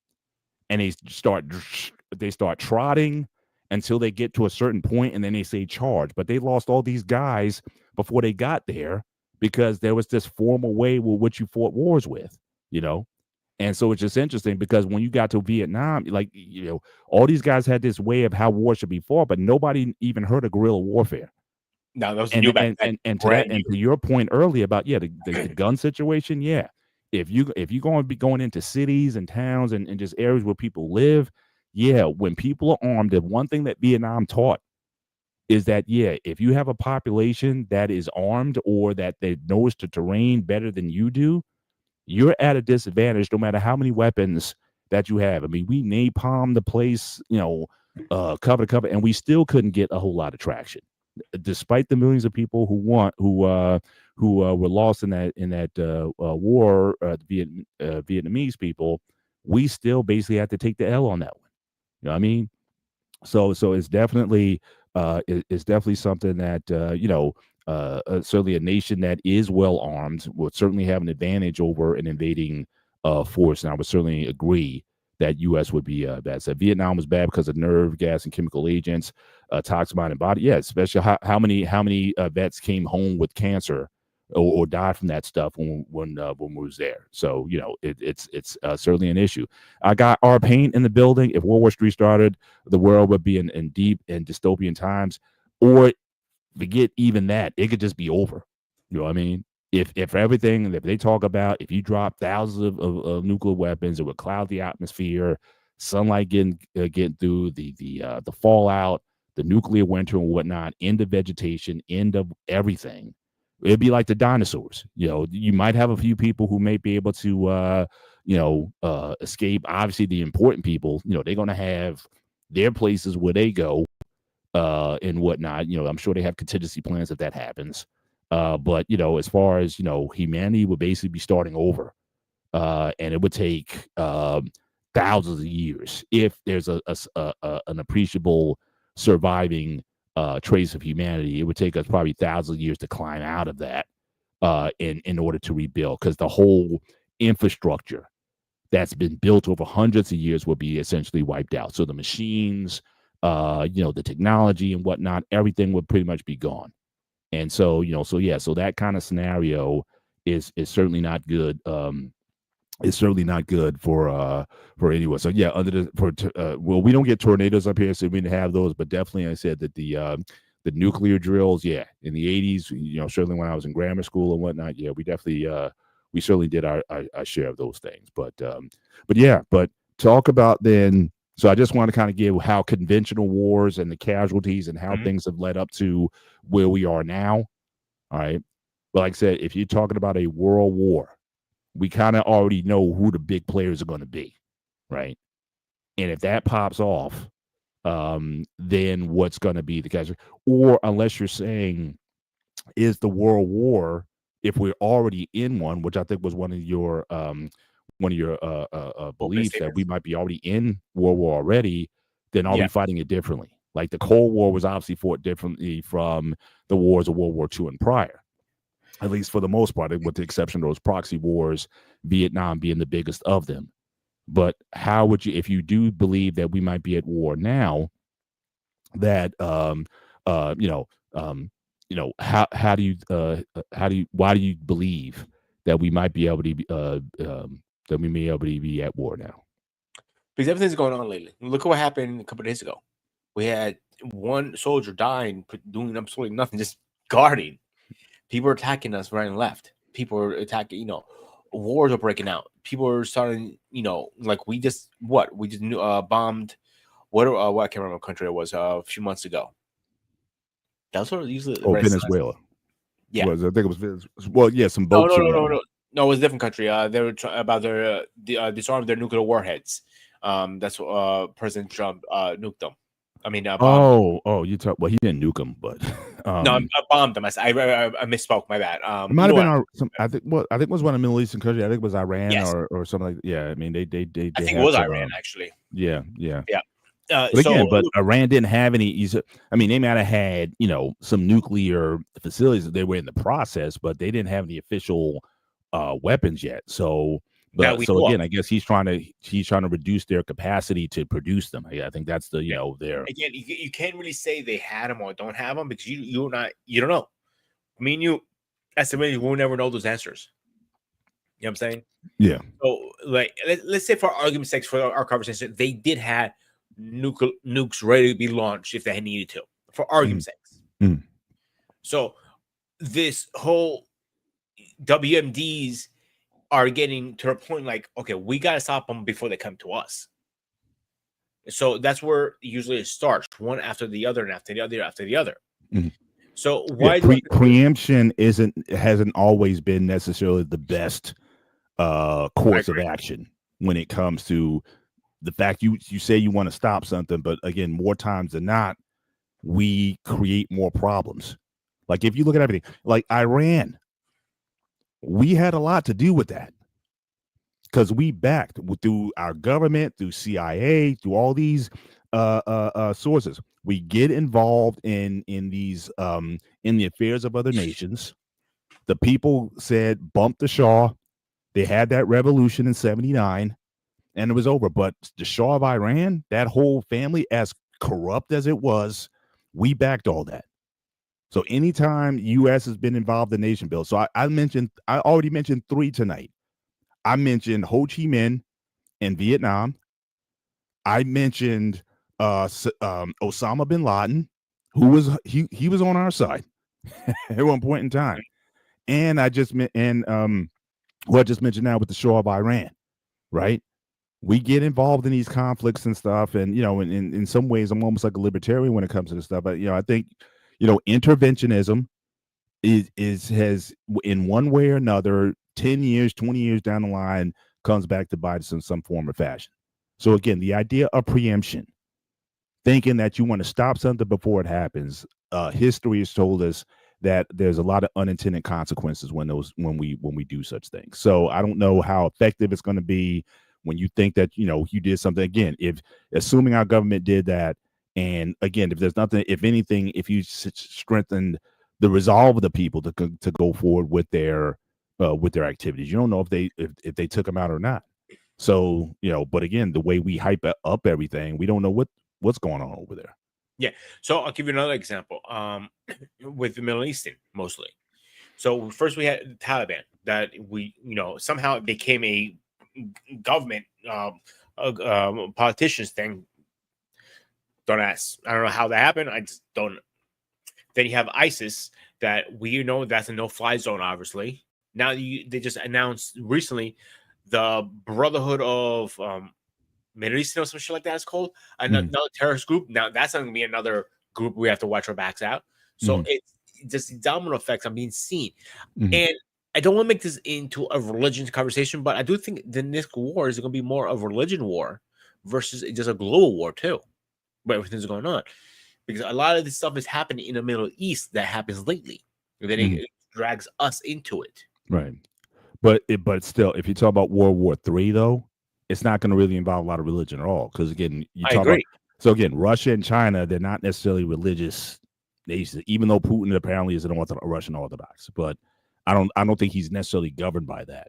And they start trotting until they get to a certain point, and then they say charge. But they lost all these guys before they got there because there was this formal way with which you fought wars with, And so it's just interesting because when you got to Vietnam, like, all these guys had this way of how war should be fought, but nobody even heard of guerrilla warfare. No, that was and, new back and, then. And to that, and to your point earlier about, the gun situation, yeah. If you're going to be going into cities and towns and just areas where people live, yeah, when people are armed, the one thing that Vietnam taught is that, if you have a population that is armed or that they knows the terrain better than you do, you're at a disadvantage no matter how many weapons that you have. I mean, we napalmed the place, cover to cover, and we still couldn't get a whole lot of traction, despite the millions of people who were lost in that war. The Vietnamese people, we still basically had to take the L on that one. You know what I mean? So it's definitely something that certainly a nation that is well armed would certainly have an advantage over an invading force. And I would certainly agree that U.S. would be bad. So Vietnam was bad because of nerve gas and chemical agents, toxic mind and body. Yeah, especially how many vets came home with cancer or died from that stuff when we was there. So it's certainly an issue. I got our pain in the building. If World War III started, the world would be in deep and dystopian times, or forget even that, it could just be over. You know what I mean? If they talk about, if you drop thousands of nuclear weapons, it would cloud the atmosphere, sunlight getting through, the fallout, the nuclear winter and whatnot, end of vegetation, end of everything. It'd be like the dinosaurs. You might have a few people who may be able to escape. Obviously, the important people, they're going to have their places where they go and whatnot. I'm sure they have contingency plans if that happens. But as far as humanity would basically be starting over, and it would take thousands of years if there's an appreciable surviving trace of humanity. It would take us probably thousands of years to climb out of that in order to rebuild, because the whole infrastructure that's been built over hundreds of years will be essentially wiped out. So the machines, the technology and whatnot, everything would pretty much be gone. And so, so that kind of scenario is certainly not good. It's certainly not good for anyone. So yeah, we don't get tornadoes up here, so we didn't have those, but definitely I said that the nuclear drills, in the 80s, certainly when I was in grammar school and whatnot, we definitely we certainly did our share of those things. But talk about then. So I just want to kind of give how conventional wars and the casualties and how things have led up to where we are now. All right. But like I said, if you're talking about a world war, we kind of already know who the big players are going to be. Right. And if that pops off, then what's going to be the casualty? Or unless you're saying, is the world war, if we're already in one, which I think was one of your beliefs, that we might be already in World War already, then are we fighting it differently? Like the Cold War was obviously fought differently from the wars of World War II and prior, at least for the most part, with the exception of those proxy wars, Vietnam being the biggest of them. But how would you, if you do believe that we might be at war now, that how do you why do you believe that we might be able to be that we may able to be at war now? Because everything's going on lately. Look at what happened a couple of days ago. We had one soldier dying, doing absolutely nothing, just guarding. People are attacking us right and left. People are attacking, wars are breaking out. People are starting, like we just bombed what I can't remember what country it was a few months ago. That's what usually Venezuela. Yeah. I think it was Venezuela. Well, yeah, some boats. No, it was a different country. They were about their disarm their nuclear warheads. That's what President Trump nuked them. I mean, you talk. Well, he didn't nuke them, but no, I bombed them. I misspoke. My bad. It might have been I think it was one of the Middle Eastern countries. I think it was Iran or something like that. Yeah, I mean they I think it was Iran actually. Yeah. But Iran didn't have any. I mean, they might have had some nuclear facilities that they were in the process, but they didn't have any official weapons yet. So. Again, I guess he's trying to reduce their capacity to produce them. I think that's the their. Again, you can't really say they had them or don't have them because you don't know. I mean, you estimated we'll never know those answers. You know what I'm saying? Yeah. So, like, let's say for argument's sake, for our conversation, they did have nukes ready to be launched if they had needed to, for argument's sake. So, this whole WMDs are getting to a point like, okay, we got to stop them before they come to us. So that's where usually it starts, one after the other and after the other after the other. So why preemption hasn't always been necessarily the best course of action when it comes to the fact you say you want to stop something, but again, more times than not, we create more problems. Like if you look at everything, like Iran, we had a lot to do with that because we backed through our government, through CIA, through all these sources. We get involved in these in the affairs of other nations. The people said bump the Shah. They had that revolution in '79, and it was over. But the Shah of Iran, that whole family, as corrupt as it was, we backed all that. So anytime U.S. has been involved in nation building, so I already mentioned 3 tonight. I mentioned Ho Chi Minh in Vietnam. I mentioned Osama bin Laden, who was he was on our side at one point in time, and I just mentioned now with the Shah of Iran, right? We get involved in these conflicts and stuff, and in some ways, I'm almost like a libertarian when it comes to this stuff. But I think. Interventionism has in one way or another, 10 years, 20 years down the line, comes back to bite us in some form or fashion. So again, the idea of preemption, thinking that you want to stop something before it happens, history has told us that there's a lot of unintended consequences when we do such things. So I don't know how effective it's going to be when you think that you did something. Again, if assuming our government did that. And again, if there's nothing, if anything, if you strengthen the resolve of the people to go forward with their activities, you don't know if they took them out or not. So but again, the way we hype up everything, we don't know what's going on over there. Yeah. So I'll give you another example. With the Middle Eastern mostly. So first we had the Taliban that we somehow became a government politicians thing. Don't ask. I don't know how that happened. I just don't. Then you have ISIS that we know that's a no-fly zone, obviously. Now they just announced recently the Brotherhood of Middle Eastern or some shit like that is called. Another terrorist group. Now that's going to be another group we have to watch our backs out. So it's just domino effects I'm being seen. And I don't want to make this into a religion conversation, but I do think the next war is going to be more of a religion war versus just a global war too. But everything's going on because a lot of this stuff is happening in the Middle East that happens lately. And then it drags us into it. Right. But still, if you talk about World War III, though, it's not going to really involve a lot of religion at all. Because again, I agree. So again, Russia and China, they're not necessarily religious nations, even though Putin apparently is a Russian Orthodox. But I don't think he's necessarily governed by that.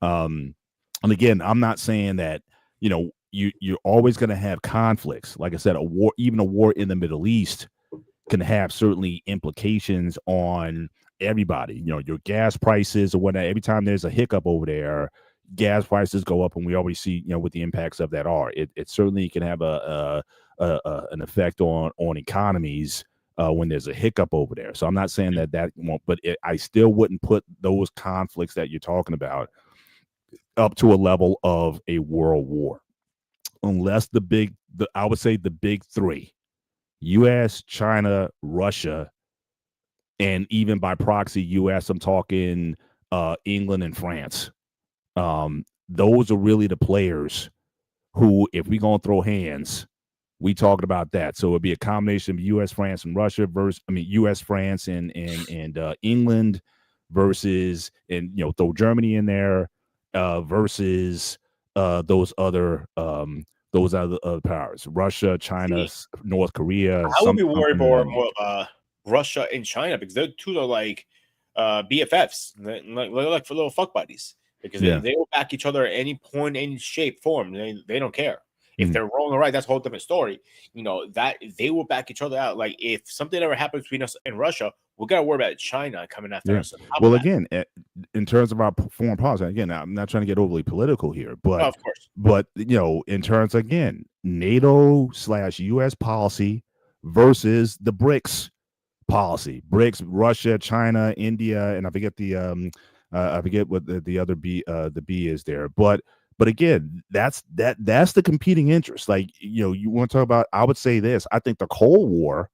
And again, I'm not saying that you're always going to have conflicts. Like I said, even a war in the Middle East can have certainly implications on everybody. Your gas prices or whatnot. Every time there's a hiccup over there, gas prices go up, and we always see what the impacts of that are. It certainly can have an effect on economies when there's a hiccup over there. So I'm not saying that won't, but I still wouldn't put those conflicts that you're talking about up to a level of a world war, unless I would say the big three: U.S., China, Russia, and even by proxy, U.S. I'm talking England and France. Those are really the players who, if we're gonna throw hands, we talking about that. So it'd be a combination of U.S., France, and Russia versus, U.S., France, and England versus, and throw Germany in there versus those other powers: Russia, China, North Korea. I would be worried more about Russia and China, because they're two are like BFFs, like for little fuck buddies, because they will back each other at any point, any shape, form. They don't care. If they're wrong or right, that's a whole different story. That they will back each other out. Like, if something ever happens between us and Russia, we got to worry about China coming after us. Well, again, in terms of our foreign policy, again, I'm not trying to get overly political here, but of course, but in terms, again, NATO/US policy versus the BRICS policy. BRICS: Russia, China, India, and I forget I forget what the other B is there, but again, that's the competing interest. Like, you want to talk about, I would say this: I think the Cold War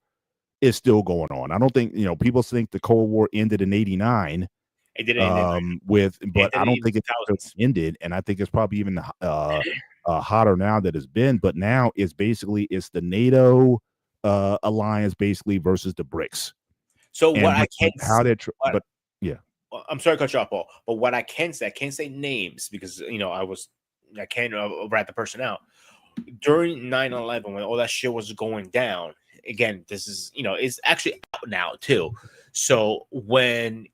is still going on. I don't think, people think the Cold War ended in '89. It didn't end but I don't think it ended, and I think it's probably even hotter now that it's been. But now it's the NATO alliance basically versus the BRICS. So what I can't I'm sorry to cut you off, Paul, but what I can't say names, because I can't rat the person out. During 9/11, when all that shit was going down, again, this is it's actually out now too. So when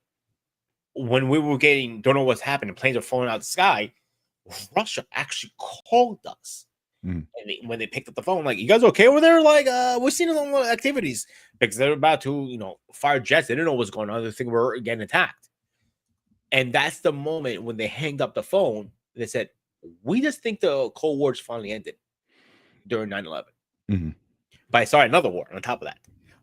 we were don't know what's happening, planes are falling out of the sky, Russia actually called us. And when they picked up the phone, like, "You guys okay over there? Like, we're seeing a lot of activities," because they're about to, fire jets. They didn't know what's going on. They think we're getting attacked. And that's the moment when they hanged up the phone. They said, "We just think the Cold War's finally ended during 9/11." But I started another war on top of that.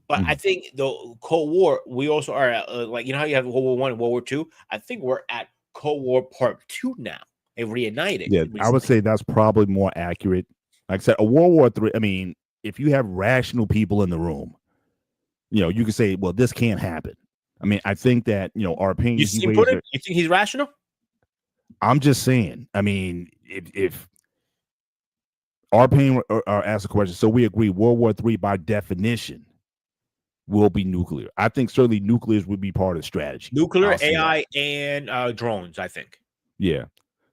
But I think the Cold War, we also are at, like, how you have World War I and World War II? I think we're at Cold War Part 2 now. It reunited. Yeah, recently. I would say that's probably more accurate. Like I said, a World War III, if you have rational people in the room, you could say, well, this can't happen. I think that, our opinion. You think he's rational? I'm just saying. If our opinion or ask a question, so we agree World War III by definition will be nuclear. I think certainly nuclear would be part of the strategy. Nuclear, AI, and drones, I think. Yeah.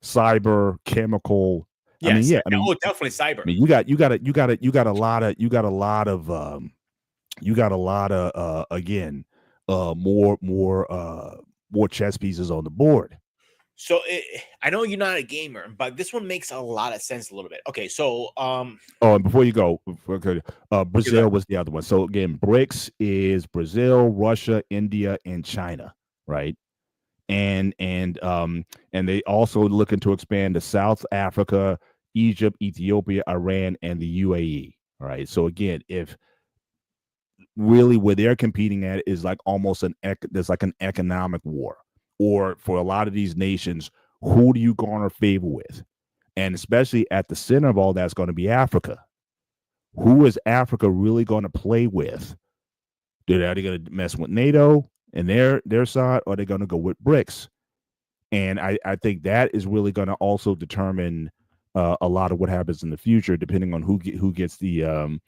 Cyber, chemical. Yes. Definitely cyber. You got a lot of again, more chess pieces on the board. So I know you're not a gamer, but this one makes a lot of sense a little bit. Okay, so and before you go, Brazil was the other one. So again, BRICS is Brazil, Russia, India, and China, right? And they also looking to expand to South Africa, Egypt, Ethiopia, Iran, and the UAE. All right. So again, if really where they're competing at is like almost there's like an economic war, or for a lot of these nations, who do you garner favor with? And especially at the center of all that's going to be Africa. Who is Africa really going to play with? Are they going to mess with NATO and their side, or are they going to go with BRICS? And I think that is really going to also determine a lot of what happens in the future, depending on who gets the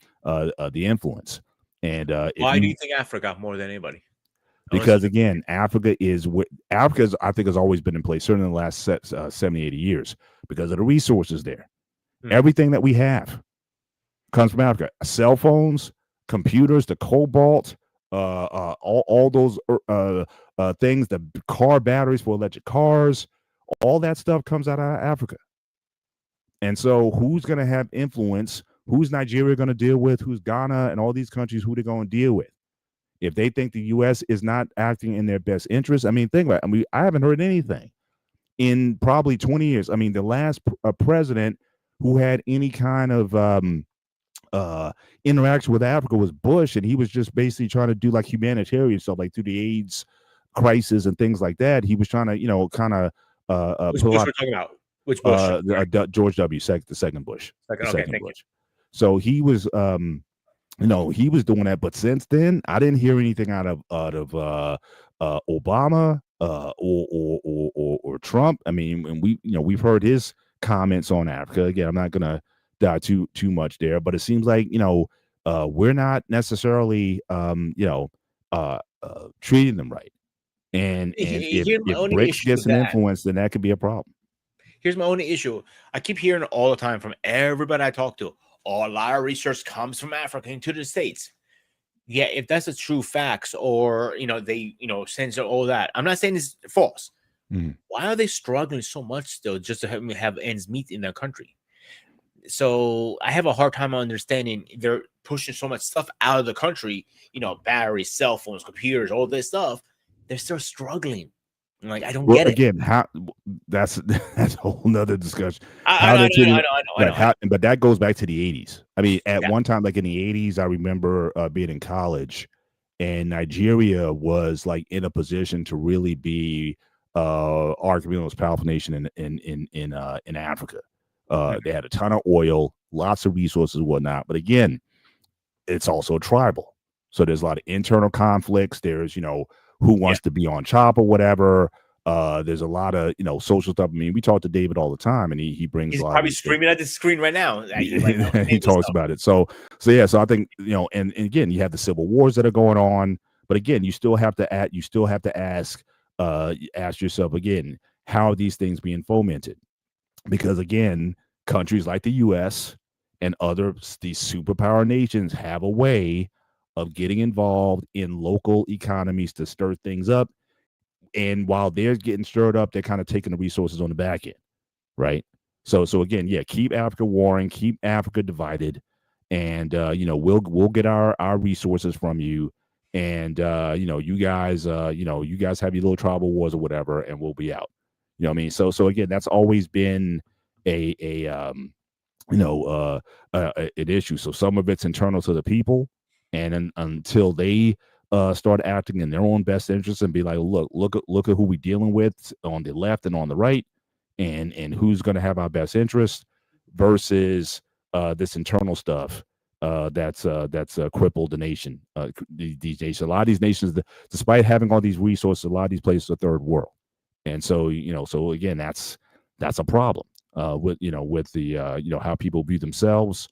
influence. And why do you think Africa more than anybody? Because again, Africa I think has always been in place, certainly in the last 70, 80 years, because of the resources there. Everything that we have comes from Africa. Cell phones, computers, the cobalt, all those things, the car batteries for electric cars, all that stuff comes out of Africa. And so who's going to have influence? Who's Nigeria going to deal with? Who's Ghana and all these countries? Who they're going to deal with? If they think the U.S. is not acting in their best interest, I mean, think about it. I mean, I haven't heard anything in probably 20 years. I mean, the last president who had any kind of interaction with Africa was Bush, and he was just basically trying to do like humanitarian stuff, like through the AIDS crisis and things like that. He was trying to, kind of which Bush we're talking about? Which Bush? George W. The second Bush. Second Bush. So he was, he was doing that. But since then, I didn't hear anything out of Obama or Trump. I mean, and we've heard his comments on Africa. Again, I'm not gonna dive too much there, but it seems like we're not necessarily treating them right. And if BRICS gets an influence, then that could be a problem. Here's my only issue. I keep hearing all the time from everybody I talk to. A lot of research comes from Africa into the States. Yeah, if that's the true facts, or they censor all that. I'm not saying it's false. Why are they struggling so much still just to have ends meet in their country? So I have a hard time understanding they're pushing so much stuff out of the country. Batteries, cell phones, computers, all this stuff. They're still struggling. Like, I don't get it. Again, how that's a whole nother discussion. I know. But that goes back to the 80s. I mean, at one time, like in the 80s, I remember being in college, and Nigeria was like in a position to really be arguably the most powerful nation in Africa. They had a ton of oil, lots of resources and whatnot. But again, it's also tribal. So there's a lot of internal conflicts. There's, who wants to be on top or whatever. There's a lot of social stuff. I mean, we talk to David all the time, and he brings. He's probably screaming at the screen right now. He talks about it. So I think and again, you have the civil wars that are going on, but again, you still have to ask yourself again, how are these things being fomented? Because again, countries like the U.S. and these superpower nations have a way of getting involved in local economies to stir things up. And while they're getting stirred up, they're kind of taking the resources on the back end, right? So again, keep Africa warring, keep Africa divided, and we'll get our resources from you, and you guys have your little tribal wars or whatever, and we'll be out. You know what I mean? So again, that's always been an issue. So some of it's internal to the people. And until they start acting in their own best interest and be like, look at who we're dealing with on the left and on the right, and who's going to have our best interest versus this internal stuff that's crippled the nation. These nations, a lot of these nations, despite having all these resources, a lot of these places are third world, and so so again, that's a problem with the how people view themselves.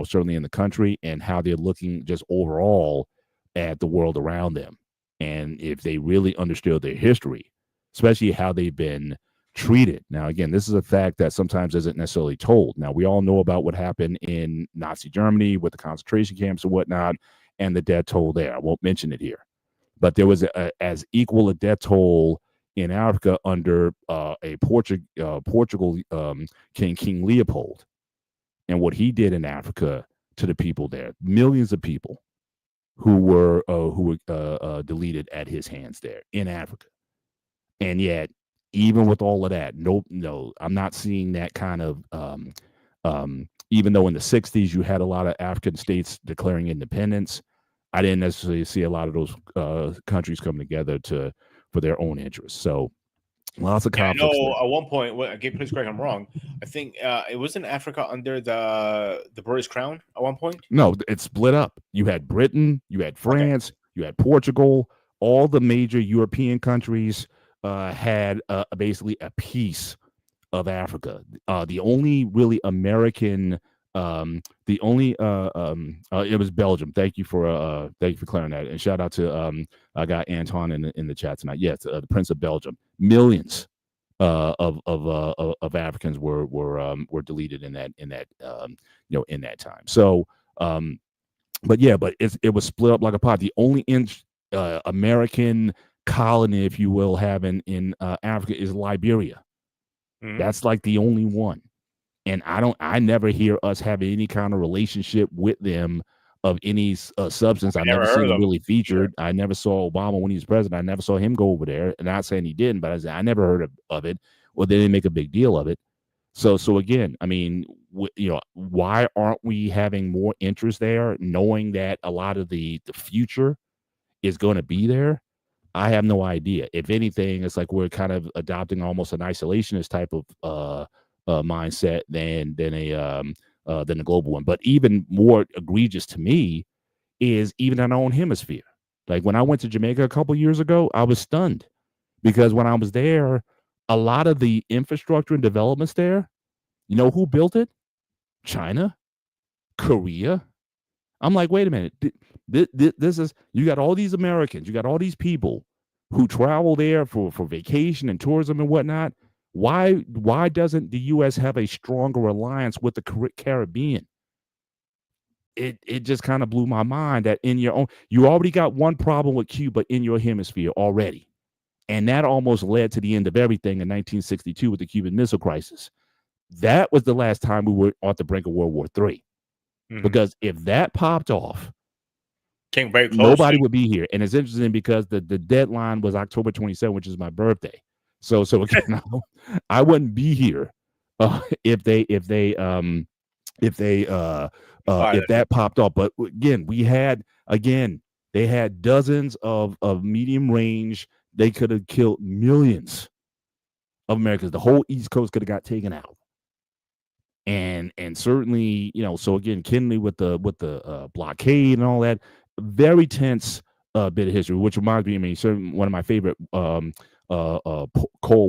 Certainly in the country, and how they're looking just overall at the world around them. And if they really understood their history, especially how they've been treated. Now, again, this is a fact that sometimes isn't necessarily told. Now, we all know about what happened in Nazi Germany with the concentration camps and whatnot, and the death toll there. I won't mention it here. But there was as equal a death toll in Africa under Portugal King Leopold. And what he did in Africa to the people there, millions of people who were deleted at his hands there in Africa. And yet, even with all of that, no, I'm not seeing that kind of. Even though in the 60s you had a lot of African states declaring independence, I didn't necessarily see a lot of those countries coming together for their own interests. So. Lots of conflicts. No, at one point, please correct I'm wrong. I think it was in Africa under the British Crown at one point. No, it split up. You had Britain, you had France, you had Portugal. All the major European countries had basically a piece of Africa. The only really American, it was Belgium. Thank you for clearing that, and shout out to I got Anton in the chat tonight. Yes, the Prince of Belgium. Millions of Africans were deleted in that time. So, but it was split up like a pot. The only American colony, if you will, have in Africa is Liberia. That's like the only one. And I never hear us having any kind of relationship with them of any substance. I never seen them really featured. I never saw Obama when he was president. I never saw him go over there. And not saying he didn't, but I never heard of it, or they didn't make a big deal of it. So again, I mean, why aren't we having more interest there, knowing that a lot of the future is going to be there? I have no idea. If anything, it's like we're kind of adopting almost an isolationist type of mindset than a global one. But even more egregious to me is even in our own hemisphere. Like when I went to Jamaica a couple years ago, I was stunned because when I was there, a lot of the infrastructure and developments there, you know who built it? China, Korea. I'm like, wait a minute. This is, you got all these Americans, you got all these people who travel there for vacation and tourism and whatnot. Why doesn't the U.S. have a stronger alliance with the Caribbean? It just kind of blew my mind that in your own, you already got one problem with Cuba in your hemisphere already. And that almost led to the end of everything in 1962 with the Cuban Missile Crisis. That was the last time we were at the brink of World War III. Because if that popped off, came very close, nobody would be here. And it's interesting because the deadline was October 27th, which is my birthday. So again, I wouldn't be here if that popped off. But again, they had dozens of medium range. They could have killed millions of Americans. The whole East Coast could have got taken out. And certainly, so again, Kennedy with the blockade and all that, very tense bit of history, which reminds me, I mean, certainly one of my favorite Cold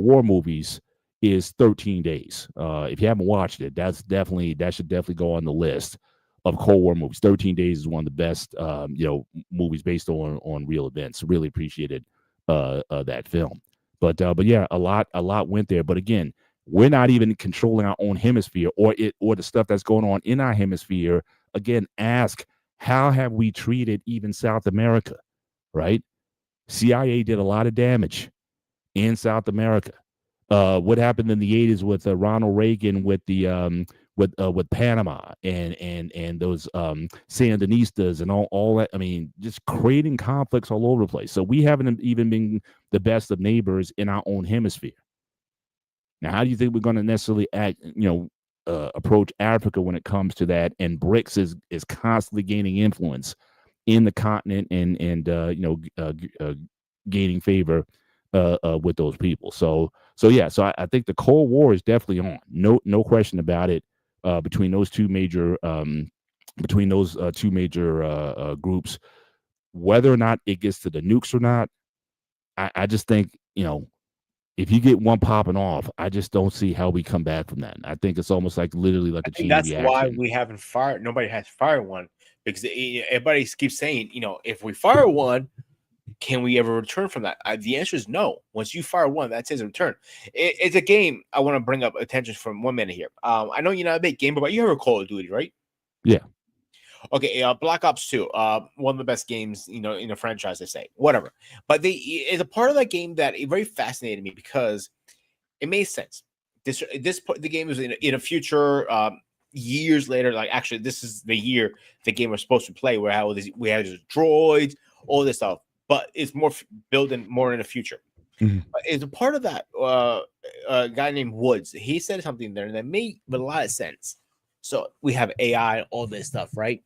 War movies is 13 Days. If you haven't watched it, that should definitely go on the list of Cold War movies. 13 Days is one of the best, movies based on real events. Really appreciated that film. But yeah, a lot went there. But again, we're not even controlling our own hemisphere or the stuff that's going on in our hemisphere. Again, ask, how have we treated even South America, right? CIA did a lot of damage in South America. What happened in the 80s with Ronald Reagan with the with Panama and those Sandinistas and all that. I mean, just creating conflicts all over the place. So we haven't even been the best of neighbors in our own hemisphere. Now, how do you think we're going to necessarily approach Africa when it comes to that? And BRICS is constantly gaining influence in the continent and gaining favor with those people. So I think the Cold War is definitely on. No question about it. Between those two major groups, whether or not it gets to the nukes or not, I just think if you get one popping off, I just don't see how we come back from that. I think it's almost like literally like a chain reaction. That's why we haven't fired. Nobody has fired one, because everybody keeps saying, if we fire one, can we ever return from that? The answer is no. Once you fire one, that says a return. It's a game. I want to bring up attention from 1 minute here. I know you're not a big gamer, but you heard of Call of Duty, right? Yeah. Okay, Black Ops 2, one of the best games, in the franchise, they say, whatever. But it's a part of that game that it very fascinated me because it made sense. The game was in a future, years later. Like, actually, this is the year the game was supposed to play, where we had these droids, all this stuff. But it's more building more in the future. Mm-hmm. But it's a part of that. A guy named Woods, he said something there that made a lot of sense. So we have AI, all this stuff, right?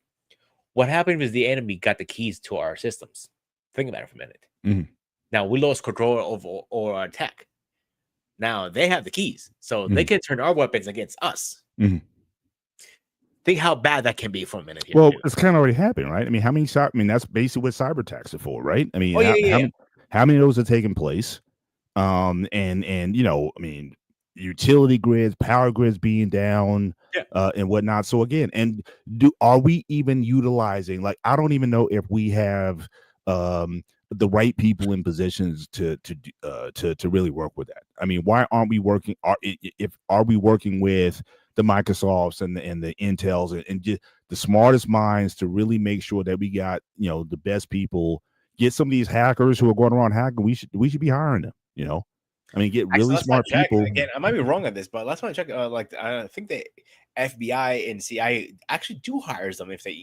What happened is the enemy got the keys to our systems. Think about it for a minute. Mm-hmm. Now we lost control over our tech. Now they have the keys, so they can turn our weapons against us. Mm-hmm. Think how bad that can be for a minute here. Well, it's kind of already happened, right? I mean, that's basically what cyber attacks are for, right? I mean, how many of those are taking place? And I mean, utility grids, power grids being down, and whatnot. So again, are we even utilizing? Like, I don't even know if we have the right people in positions to really work with that. I mean, why aren't we working? Are we working with the Microsofts and the Intels and just the smartest minds to really make sure that we got the best people? Get some of these hackers who are going around hacking. We should be hiring them. I mean, get really smart people. Again, I might be wrong on this, but last time I checked, I think the FBI and CIA actually do hire them if they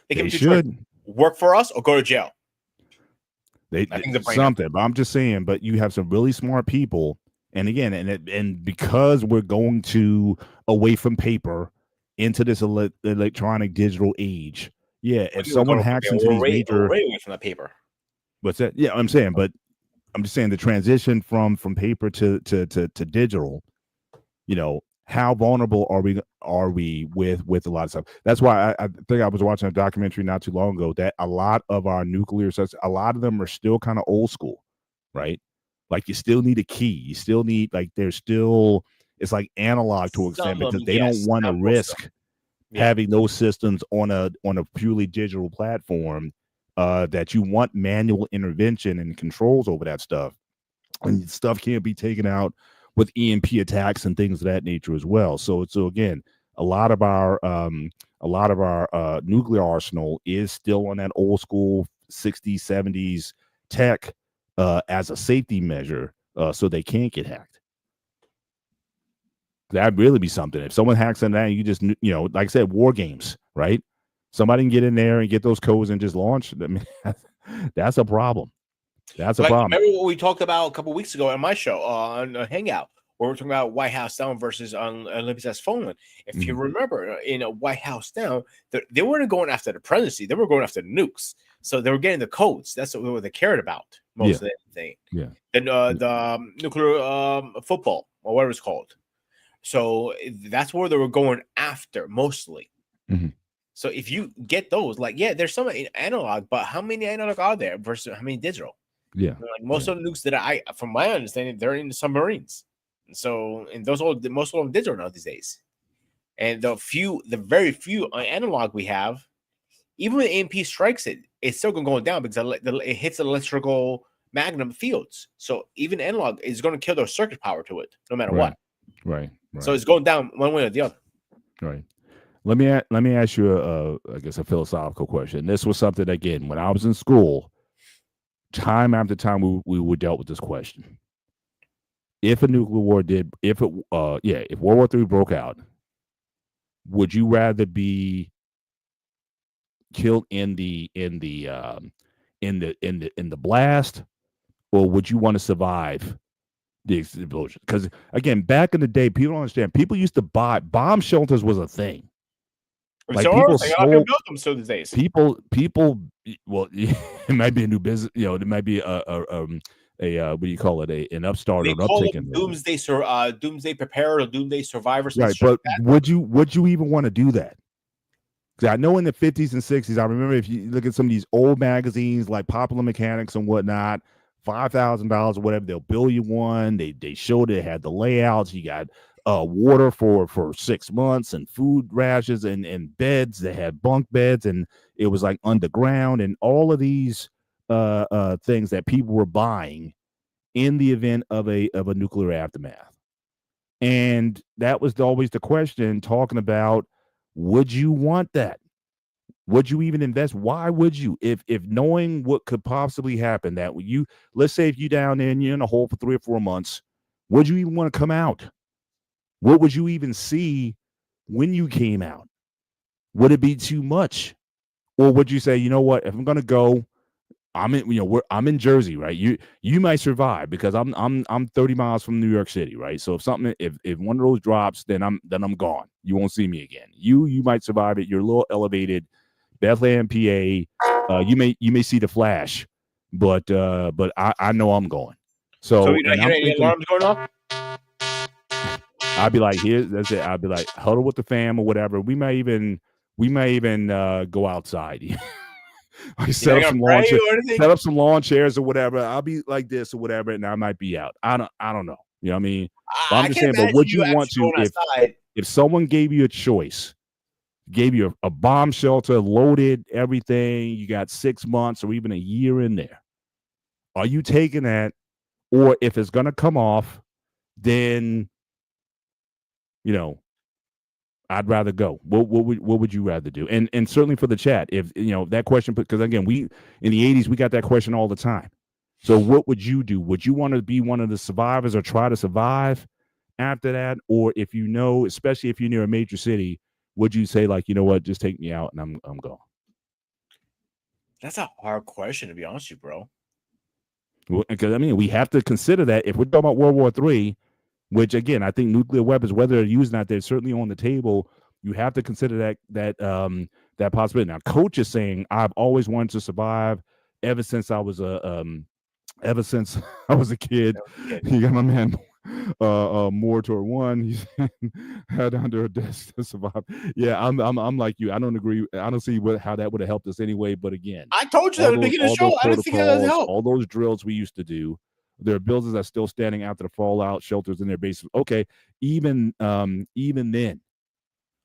can should work for us or go to jail. They something, but I'm just saying. But you have some really smart people, and again, and because we're going to away from paper into this electronic digital age, if someone hacks into these major, away from the paper. What's that? Yeah, I'm saying, but I'm just saying the transition from paper to digital. How vulnerable are we with a lot of stuff? That's why I think I was watching a documentary not too long ago that a lot of our nuclear sites, a lot of them are still kind of old school, right? Like you still need a key, you still need it's like analog to an extent because they don't want to risk having those systems on a purely digital platform. That you want manual intervention and controls over that stuff, and stuff can't be taken out with EMP attacks and things of that nature as well. So again, a lot of our nuclear arsenal is still on that old school 60s, 70s tech as a safety measure, so they can't get hacked. That'd really be something. If someone hacks on that, you just like I said, war games, right? Somebody can get in there and get those codes and just launch. I mean, that's a problem. That's a problem. Remember what we talked about a couple of weeks ago on my show on Hangout, where we're talking about White House Down versus Olympus Has Fallen. If you remember, in a White House Down, they weren't going after the presidency; they were going after the nukes. So they were getting the codes. That's what they cared about most of anything. Yeah. Then the nuclear football or whatever it's called. So that's where they were going after mostly. Mm-hmm. So if you get those, there's some analog, but how many analog are there versus how many digital? Yeah, most of the nukes that from my understanding, they're in the submarines. So, and most of them digital now these days. And the very few analog we have, even when EMP strikes it's still going to go down because it hits the electrical magnetic fields. So even analog is going to kill the circuit power to it, no matter what. Right. So it's going down one way or the other. Right. Let me ask you a philosophical question. This was something, again, when I was in school, time after time we were dealt with this question. If a nuclear war if World War III broke out, would you rather be killed in the blast, or would you want to survive the explosion? Because again, back in the day, people don't understand. People used to buy bomb shelters was a thing. Like people build them so these days. People. Well, it might be a new business. It might be a what do you call it? An upstart or an uptick in doomsday preparer or doomsday survivor. Right, but would you even want to do that? Because I know in the 50s and 60s, I remember if you look at some of these old magazines like Popular Mechanics and whatnot, $5,000 or whatever, they'll bill you one. They showed it had the layouts. You got water for 6 months and food rations and beds. They had bunk beds, and it was like underground, and all of these things that people were buying in the event of a nuclear aftermath. And that was always the question, talking about, would you want that? Would you even invest? Why would you? If knowing what could possibly happen, that let's say if you down there and you're in a hole for 3 or 4 months, would you even want to come out? What would you even see when you came out? Would it be too much? Or would you say, you know what, if I'm going to go, I'm in Jersey, right? You might survive because I'm 30 miles from New York City, right? So if one of those drops, then I'm gone. You won't see me again. You might survive it. You're a little elevated, Bethlehem, PA. You may see the flash, but I know I'm going. So you're not hearing any alarms going off? I'd be like, that's it. I'd be like, huddle with the fam or whatever. We may even go outside. I set up some lawn chairs or whatever. I'll be like this or whatever, and I might be out. I don't know. You know what I mean? But I'm just saying, but would you want to if someone gave you a choice, gave you a bomb shelter, loaded everything, you got 6 months or even a year in there, are you taking that? Or if it's gonna come off, then I'd rather go. What would you rather do? And certainly for the chat, if that question, because again, we in the 80s we got that question all the time. So what would you do? Would you want to be one of the survivors or try to survive after that? Or if you know, especially if you're near a major city, would you say like, you know what, just take me out and I'm gone? That's a hard question, to be honest with you, bro. Well, because I mean, we have to consider that if we're talking about World War III, which again, I think nuclear weapons, whether they're used or not, they're certainly on the table. You have to consider that possibility. Now, Coach is saying, I've always wanted to survive ever since I was a kid. You got my man more toward one. He's had under a desk to survive. Yeah, I'm like you. I don't agree. I don't see how that would have helped us anyway. But again, I told you that at the beginning of the show. I didn't think that would help. All those drills we used to do. There are buildings that are still standing after the fallout, shelters in their bases. Okay, even then,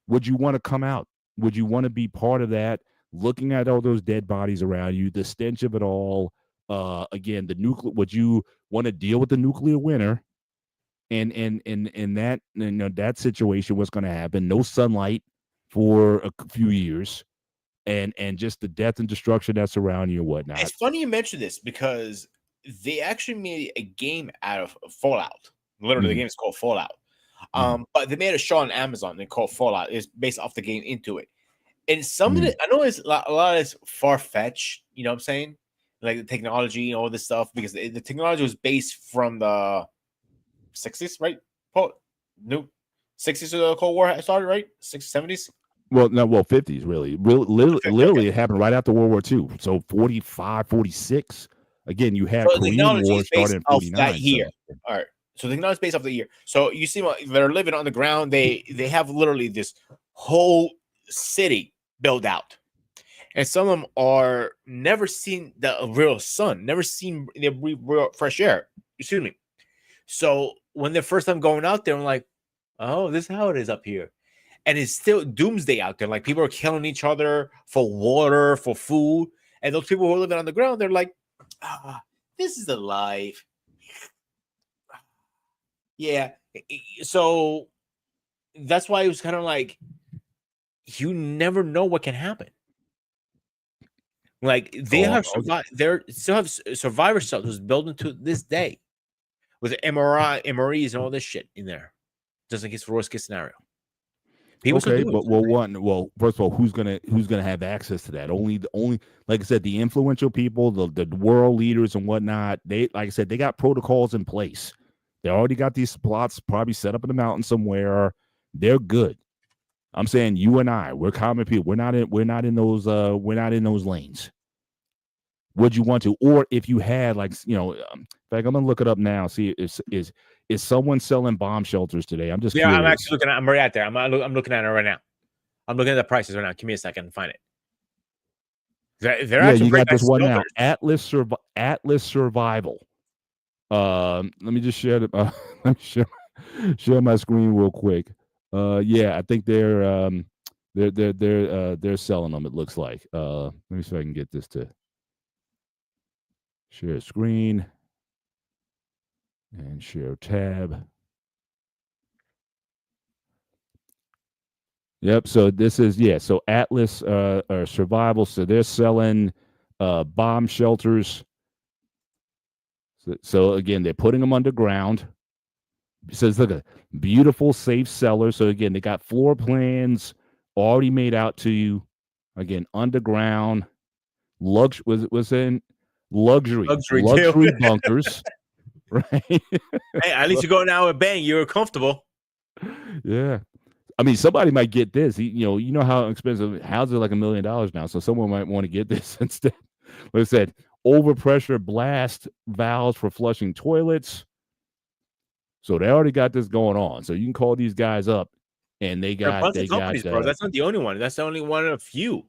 would you want to come out? Would you want to be part of that? Looking at all those dead bodies around you, the stench of it all. Again, the nuclear. Would you want to deal with the nuclear winter? And that, you know, that situation was going to happen. No sunlight for a few years, and just the death and destruction that's around you and whatnot. It's funny you mentioned this because they actually made a game out of Fallout. Literally, the game is called Fallout. But they made a show on Amazon and called Fallout. It's based off the game into it. And some of it, I know it's a lot of it's far-fetched, you know what I'm saying? Like the technology and all this stuff, because the technology was based from the 60s, right? New 60s the Cold War started, right? 60s, 70s? Well, no, 50s, really. Literally, it happened right after World War II. So 45, 46. Again, you had Korean War started in 49. That year. So. All right. So the technology is based off the year. So you see, they're living on the ground. They have literally this whole city built out. And some of them are never seen the real sun, never seen the real fresh air. Excuse me. So when the first time going out there, I'm like, oh, this is how it is up here. And it's still doomsday out there. Like people are killing each other for water, for food. And those people who are living on the ground, they're like, this is the life. Yeah. So that's why it was kind of like, you never know what can happen. Like they still have survivor shelters built into this day with MREs and all this shit in there, just in case worst case scenario. People okay, but first of all, who's gonna have access to that? Only like I said, the influential people, the world leaders and whatnot. They, like I said, they got protocols in place. They already got these plots probably set up in the mountain somewhere. They're good. I'm saying you and I, we're common people. We're not in those lanes. Would you want to? Or if you had, like, you know, in fact, I'm gonna look it up now. See, is someone selling bomb shelters today? I'm just curious. I'm actually looking at. I'm right out there. I'm looking at it right now. I'm looking at the prices right now. Give me a second to find it. They're actually, you got this one now. Atlas Survival. Let me just share let me share my screen real quick. Yeah, I think they're selling them. It looks like. Let me see if I can get this to share screen and share tab. Yep. So this is so Atlas Survival. So they're selling bomb shelters. So again, they're putting them underground. It says, look, a beautiful, safe cellar. So again, they got floor plans already made out to you. Again, underground, luxury bunkers, right? Hey, at least you go now with bang. You're comfortable. Yeah, I mean, somebody might get this. You know how expensive houses are, like $1 million now. So someone might want to get this instead. Like I said, overpressure blast valves for flushing toilets. So they already got this going on. So you can call these guys up, and they got companies, bro. That's not the only one. That's the only one of a few.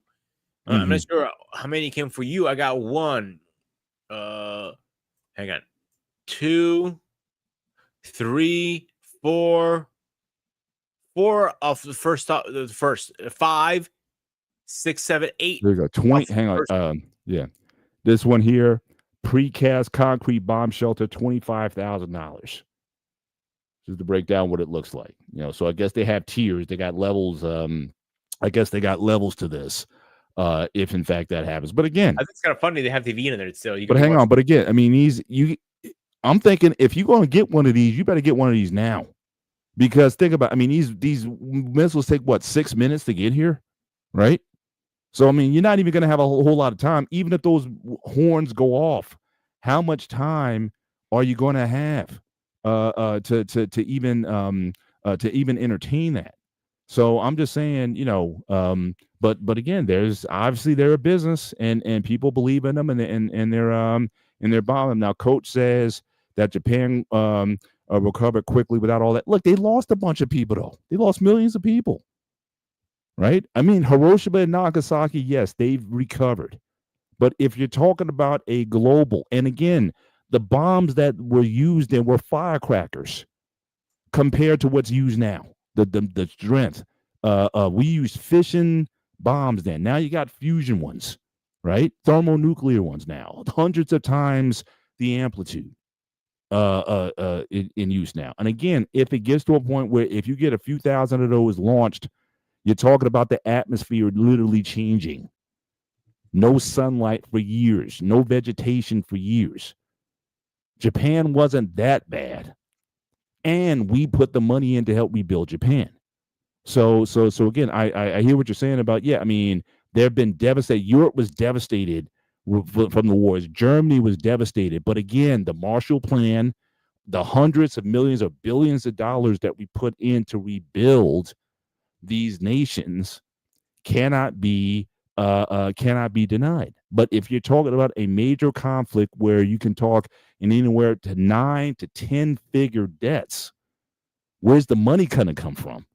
I'm not sure how many came for you. I got one. Hang on. 2, 3, 4. 4 of the first 5, 6, 7, 8. There you go. 20. Hang on. Yeah. This one here, precast concrete bomb shelter, $25,000. Just to break down what it looks like. So I guess they have tiers. They got levels. I guess they got levels to this. if in fact that happens. But again, I think it's kind of funny they have TV in there still. But hang on. But again, I mean, I'm thinking if you're going to get one of these, you better get one of these now, because think about. I mean, these missiles take what 6 minutes to get here, right? So I mean, you're not even going to have a whole lot of time. Even if those horns go off, how much time are you going to have to even entertain that? So I'm just saying, but again, there's obviously they're a business, and people believe in them, and they're bombing. Now, coach says that Japan recovered quickly without all that. Look, they lost a bunch of people though. They lost millions of people. Right? I mean, Hiroshima and Nagasaki, yes, they've recovered. But if you're talking about a global, and again, the bombs that were used then were firecrackers compared to what's used now, the strength. We used fission bombs then. Now you got fusion ones, right? Thermonuclear ones now, hundreds of times the amplitude in use now. And again, if it gets to a point where if you get a few thousand of those launched, you're talking about the atmosphere literally changing. No sunlight for years, no vegetation for years. Japan wasn't that bad. And we put the money in to help rebuild Japan. So again, I hear what you're saying about, I mean, they've been devastated. Europe was devastated from the wars. Germany was devastated. But again, the Marshall Plan, the hundreds of millions or billions of dollars that we put in to rebuild these nations cannot be denied. But if you're talking about a major conflict where you can talk in anywhere to 9 to 10 figure debts, where's the money going to come from?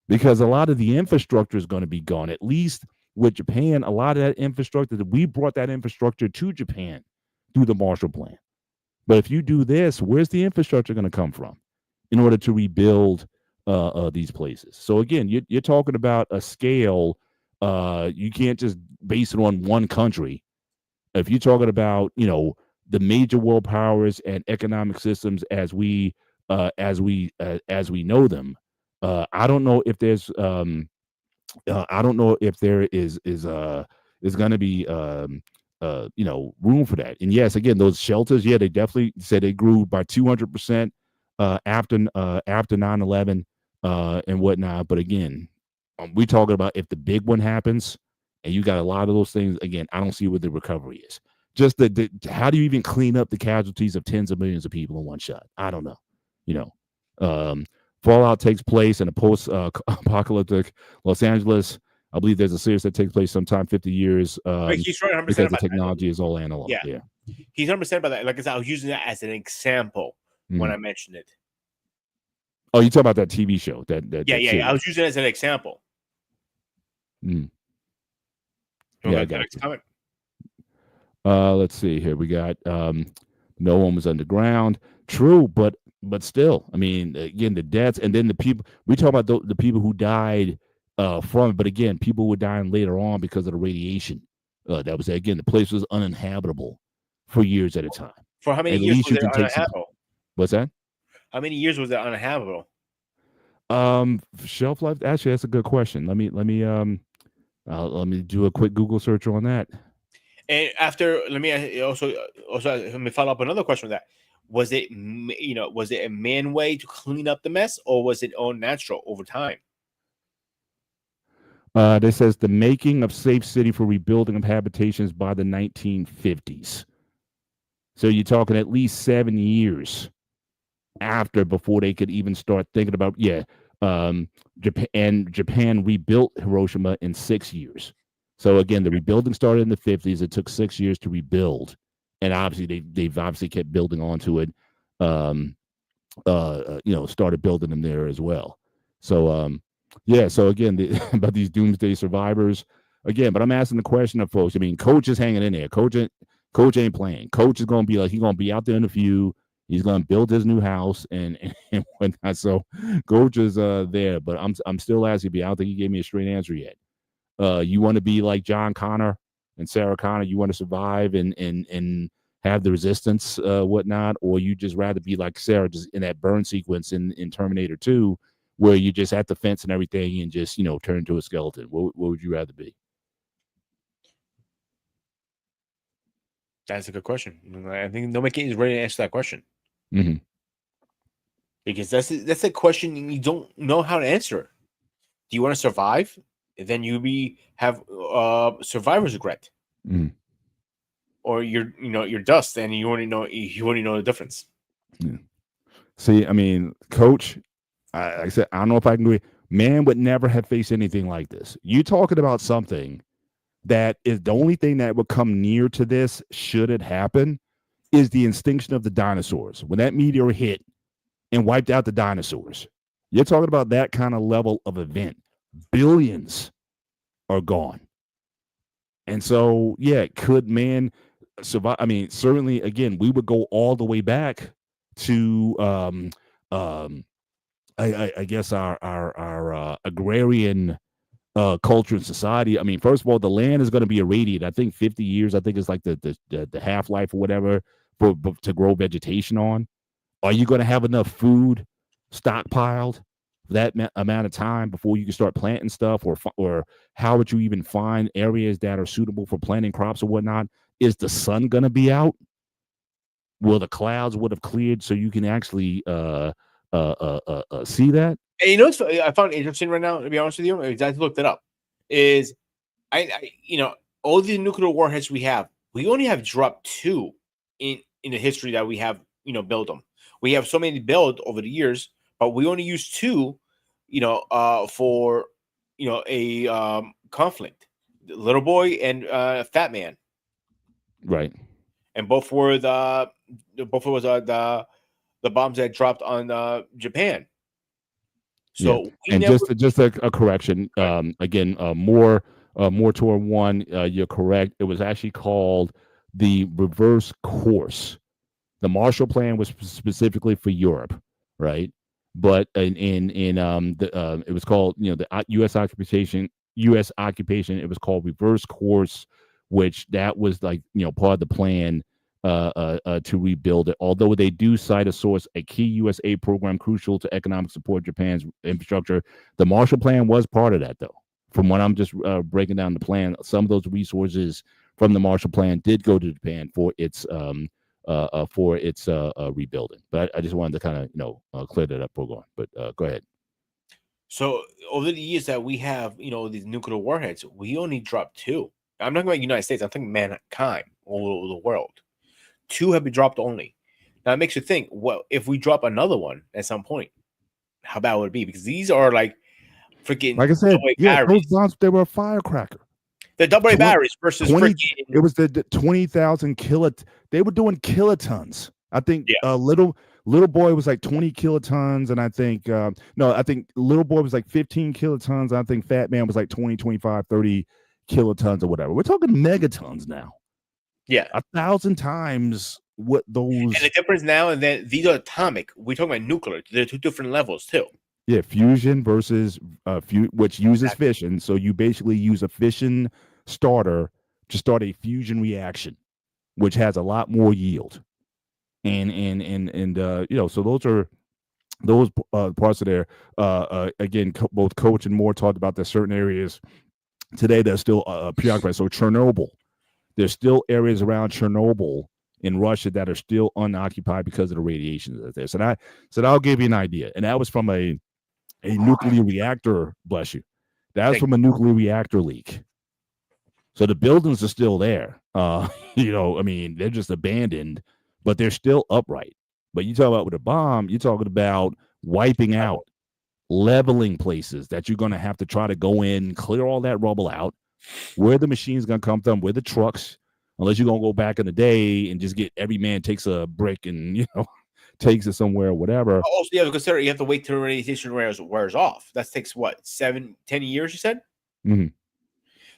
Because a lot of the infrastructure is going to be gone. At least with Japan, a lot of that infrastructure, we brought that infrastructure to Japan through the Marshall Plan. But if you do this, where's the infrastructure going to come from in order to rebuild these places? So again, you're talking about a scale. You can't just base it on one country. If you're talking about, the major world powers and economic systems as we know them, I don't know if there's there is going to be room for that. And yes, again, those shelters, they definitely said they grew by 200% after 9/11 and whatnot. But again, we're talking about if the big one happens and you got a lot of those things, again, I don't see what the recovery is. Just how do you even clean up the casualties of tens of millions of people in one shot? I don't know. Fallout takes place in a post-apocalyptic Los Angeles. I believe there's a series that takes place sometime 50 years he's right 100% because the technology is all analog. Yeah. He's 100% about that. Like I said, I was using that as an example when I mentioned it. Oh, you talk about that TV show? That I was using it as an example. Yeah, I got it. Let's see here. We got no one was underground. True, but still, I mean, again, the deaths, and then the people. We talk about the people who died from it, but again, people were dying later on because of the radiation. That was again, the place was uninhabitable for years at a time. For how many years was it uninhabitable? What's that? How many years was it uninhabitable? Shelf life. Actually, that's a good question. Let me do a quick Google search on that. And after, let me also let me follow up another question with that. Was it a man way to clean up the mess, or was it all natural over time? This says the making of safe city for rebuilding of habitations by the 1950s. So you're talking at least 7 years before they could even start thinking about Japan rebuilt Hiroshima in 6 years. So again, the rebuilding started in the 50s. It took 6 years to rebuild, and obviously they've obviously kept building onto it. Started building them there as well. So so again, about these doomsday survivors again. But I'm asking the question of folks. I mean, Coach is hanging in there. Coach ain't playing. Coach is going to be he's going to be out there in a few. He's going to build his new house and whatnot. So Coach is there, but I'm still asking you. I don't think he gave me a straight answer yet. You want to be like John Connor and Sarah Connor? You want to survive and have the resistance, whatnot, or you just rather be like Sarah, just in that burn sequence in Terminator 2, where you just at the fence and everything and just turn into a skeleton? What would you rather be? That's a good question. I think nobody is ready to answer that question. Mm-hmm. Because that's a question you don't know how to answer. Do you want to survive? Then you have survivor's regret, or you're dust, and you only know the difference. Yeah. See, I mean, Coach, I said I don't know if I can agree. Man would never have faced anything like this. You talking about something that is the only thing that would come near to this, should it happen, is the extinction of the dinosaurs. When that meteor hit and wiped out the dinosaurs, you're talking about that kind of level of event. Billions are gone. And so, yeah, could man survive? I mean, certainly, again, we would go all the way back to, I guess, our agrarian culture and society. I mean, first of all, the land is going to be irradiated. I think 50 years. I think it's like the half life or whatever to grow vegetation on. Are you going to have enough food stockpiled that amount of time before you can start planting stuff, or how would you even find areas that are suitable for planting crops or whatnot? Is the sun going to be out? Will the clouds would have cleared so you can actually see that? And you know what I found interesting right now, to be honest with you, I just looked it up, is I all the nuclear warheads we have, we only have dropped 2 in the history that we have, build them. We have so many built over the years, but we only use 2, for a conflict. Little Boy and Fat Man. Right. And both were the bombs that dropped on Japan. So and just a correction. Again, more toward one. You're correct. It was actually called the reverse course. The Marshall Plan was specifically for Europe, right? But it was called, the U.S. occupation. It was called reverse course, which that was like, part of the plan to rebuild it. Although they do cite a source, a key U.S. aid program crucial to economic support Japan's infrastructure. The Marshall Plan was part of that, though. From what I'm just breaking down the plan, some of those resources from the Marshall Plan did go to Japan for its rebuilding. But I just wanted to kind of clear that up for going. But go ahead. So over the years that we have, these nuclear warheads, we only dropped 2. I'm not talking about the United States. I'm thinking mankind all over the world. 2 have been dropped only. Now it makes you think, well, if we drop another one at some point, how bad would it be? Because these are like freaking, like I said, those bombs, they were a firecracker. The double A batteries versus 20, it was the 20,000 they were doing kilotons. I think little boy was like 20 kilotons, and I think I think little boy was like 15 kilotons. I think Fat Man was like 20, 25, 30 kilotons or whatever. We're talking megatons now. Yeah, 1,000 times what those. And the difference now, and then these are atomic. We're talking about nuclear. They're 2 different levels too. Yeah, fusion versus which uses fission. So you basically use a fission starter to start a fusion reaction, which has a lot more yield. And so those are parts of there. Again, both Coach and Moore talked about that certain areas today that are still preoccupied. So Chernobyl. There's still areas around Chernobyl in Russia that are still unoccupied because of the radiation that's there. So I'll give you an idea. And that was from a nuclear reactor, bless you. That was from a nuclear reactor leak. So the buildings are still there. I mean, they're just abandoned, but they're still upright. But you talk about with a bomb, you're talking about wiping out, leveling places that you're going to have to try to go in, clear all that rubble out. Where the machine's going to come from, where the trucks, unless you're going to go back in the day and just get every man takes a brick and, takes it somewhere or whatever. Also, you have to consider you have to wait till the radiation wears off. That takes what, 7-10 years, you said? Mm-hmm.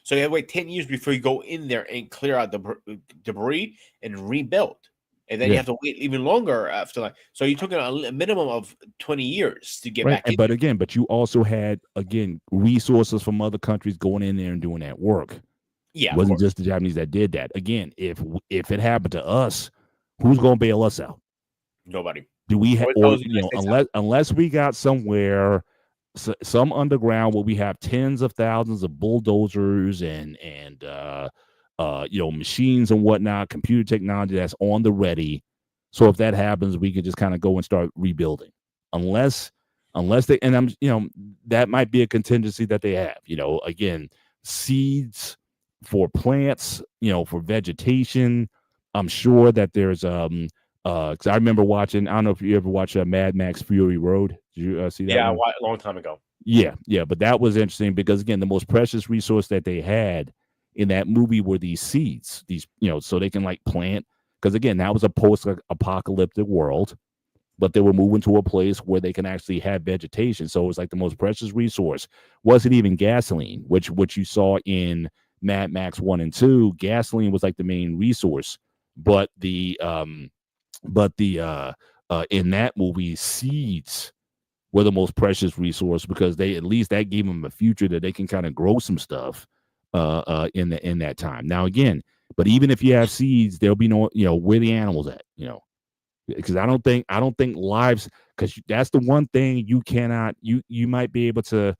So you have to wait 10 years before you go in there and clear out the debris and rebuild. And then you have to wait even longer after that. So you're talking a minimum of 20 years to get back in. But you also had, resources from other countries going in there and doing that work. Yeah. It wasn't just the Japanese that did that. Again, if it happened to us, who's going to bail us out? Nobody. Do we have, unless we got somewhere, some underground where we have tens of thousands of bulldozers and machines and whatnot, computer technology that's on the ready. So if that happens, we can just kind of go and start rebuilding. Unless they, and that might be a contingency that they have. Again, seeds for plants, for vegetation. I'm sure that there's because I remember watching. I don't know if you ever watched Mad Max Fury Road. Did you see that? Yeah, one? a long time ago. Yeah, but that was interesting because again, the most precious resource that they had in that movie were these seeds. These, so they can like plant. Because again, that was a post-apocalyptic world, but they were moving to a place where they can actually have vegetation. So it was like the most precious resource. Wasn't even gasoline, which you saw in Mad Max 1 and 2. Gasoline was like the main resource, but in that movie, seeds were the most precious resource because they, at least that gave them a future that they can kind of grow some stuff in that time. Now again, but even if you have seeds, there'll be no, where the animals at, because I don't think lives, because that's the one thing you cannot, you might be able to,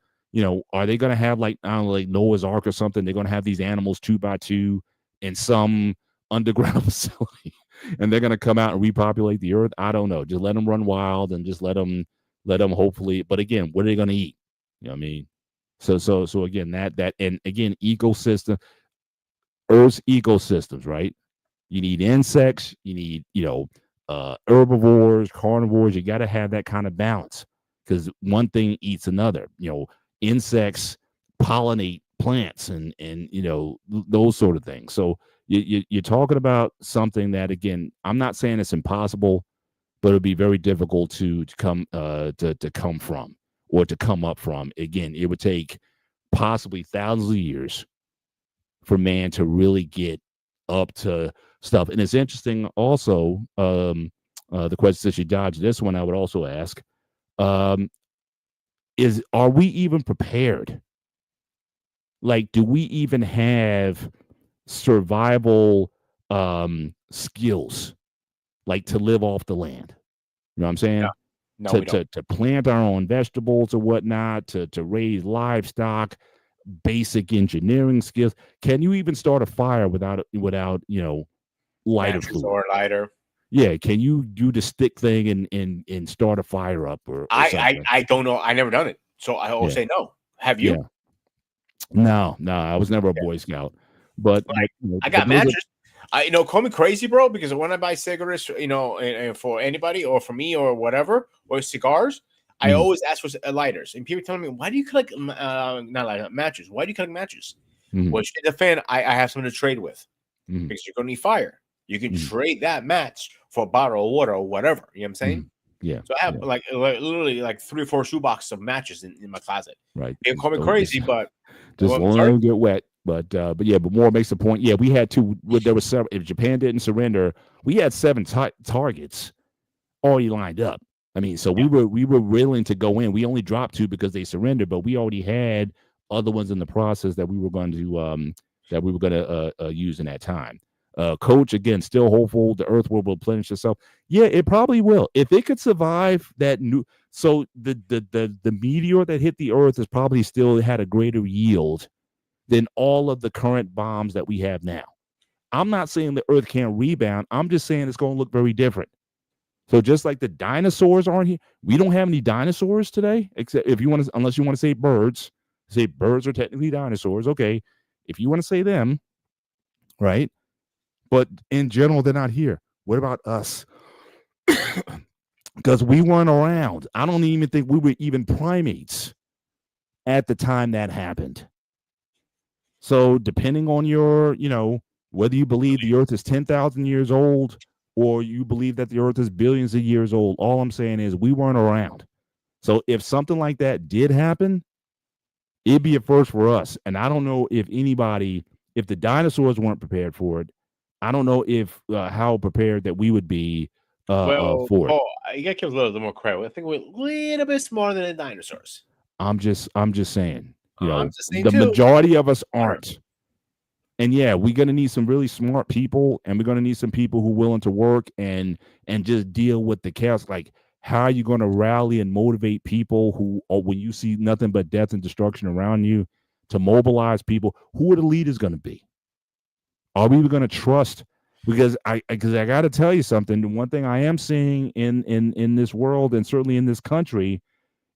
are they going to have like, I don't know, like Noah's Ark or something? They're going to have these animals 2 by 2 in some underground facility, and they're going to come out and repopulate the earth. I don't know. Just let them run wild and just let them hopefully. But again, what are they going to eat? You know what I mean? So again, that and again, Earth's ecosystems, right? You need insects, you need, herbivores, carnivores. You got to have that kind of balance because one thing eats another. Insects pollinate plants and those sort of things. So you're talking about something that, again, I'm not saying it's impossible, but it'll be very difficult to come from or to come up from. Again, it would take possibly thousands of years for man to really get up to stuff. And it's interesting also, the question that you dodged this one, I would also ask, is, are we even prepared? Like, do we even have survival skills, like to live off the land? You know what I'm saying? No, we don't. To plant our own vegetables or whatnot, to raise livestock, basic engineering skills. Can you even start a fire without lighter fluid or lighter? Yeah, can you do the stick thing and start a fire up or something? I don't know. I never done it, so I always say no. Have you? Yeah. No, I was never a Boy Scout, but I got matches. Call me crazy, bro, because when I buy cigarettes, and for anybody or for me or whatever, or cigars, I always ask for lighters. And people tell me, why do you collect matches? Why do you collect matches? Well, shit, the fan, I have something to trade with because you're going to need fire. You can trade that match for a bottle of water or whatever. You know what I'm saying? Yeah. So I have literally like 3 or 4 shoeboxes of matches in my closet. Right. You can call me crazy, but just don't get wet. But more makes the point. Yeah, we had two. There was several. If Japan didn't surrender, we had 7 targets already lined up. I mean, so we were willing to go in. We only dropped 2 because they surrendered, but we already had other ones in the process that we were going to use in that time. Coach, again, still hopeful the Earth will replenish itself. Yeah, it probably will. If it could survive that new. So the meteor that hit the Earth has probably still had a greater yield than all of the current bombs that we have now. I'm not saying the Earth can't rebound. I'm just saying it's going to look very different. So just like the dinosaurs aren't here, we don't have any dinosaurs today, except unless you want to say birds. Say birds are technically dinosaurs. Okay, if you want to say them, right? But in general, they're not here. What about us? Because we weren't around. I don't even think we were even primates at the time that happened. So depending on your, whether you believe the Earth is 10,000 years old or you believe that the Earth is billions of years old, all I'm saying is we weren't around. So if something like that did happen, it'd be a first for us. And I don't know if the dinosaurs weren't prepared for it, I don't know if how prepared that we would be for it. Oh, you gotta give a little more credit. I think we're a little bit smarter than the dinosaurs. I'm just saying. The majority of us aren't. And yeah, we're gonna need some really smart people, and we're gonna need some people who are willing to work and just deal with the chaos. Like, how are you gonna rally and motivate people who, when you see nothing but death and destruction around you, to mobilize people? Who are the leaders gonna be? Are we going to trust? Because I got to tell you something. The one thing I am seeing in this world, and certainly in this country,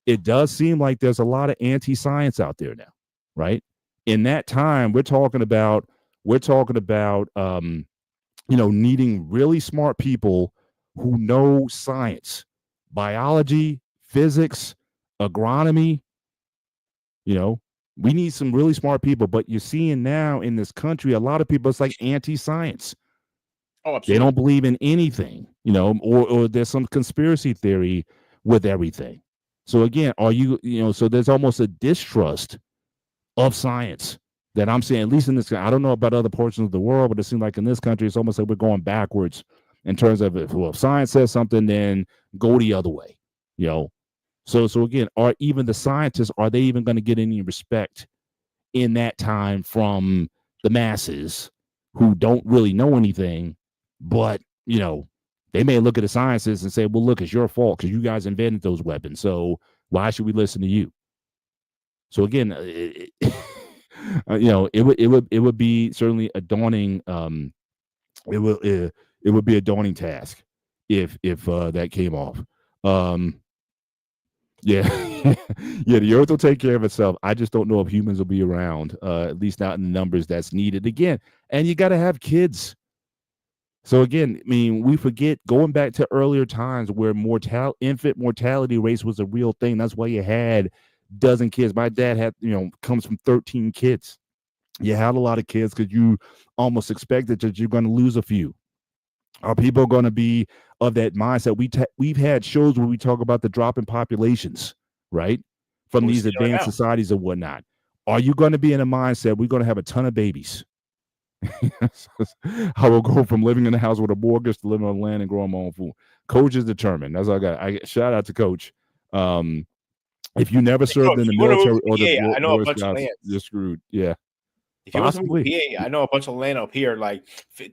it does seem like there's a lot of anti-science out there now, right? In that time, we're talking about needing really smart people who know science, biology, physics, agronomy. We need some really smart people, but you're seeing now in this country, a lot of people, it's like anti-science. Oh, absolutely. They don't believe in anything, or there's some conspiracy theory with everything. So again, so there's almost a distrust of science that I'm saying, at least in this, I don't know about other portions of the world, but it seems like in this country, it's almost like we're going backwards in terms of if science says something, then go the other way, So again, are even the scientists, are they even going to get any respect in that time from the masses who don't really know anything, but, they may look at the sciences and say, well, look, it's your fault because you guys invented those weapons. So why should we listen to you? So again, it would be certainly a daunting, it would be a daunting task if that came off. Yeah. Yeah, the earth will take care of itself. I just don't know if humans will be around, at least not in the numbers that's needed. Again, and you got to have kids. So again, I mean, we forget going back to earlier times where infant mortality rates was a real thing. That's why you had dozen kids. My dad had, comes from 13 kids. You had a lot of kids because you almost expected that you're going to lose a few. Are people going to be of that mindset? We've had shows where we talk about the drop in populations, right? From these advanced societies and whatnot. Are you going to be in a mindset we're going to have a ton of babies? I will go from living in the house with a mortgage to living on land and growing my own food. Coach is determined. That's all I got. Shout out to Coach. If you never served in the military or the Boy Scouts, you're screwed. Yeah. If you want to move to PA, I know a bunch of land up here, like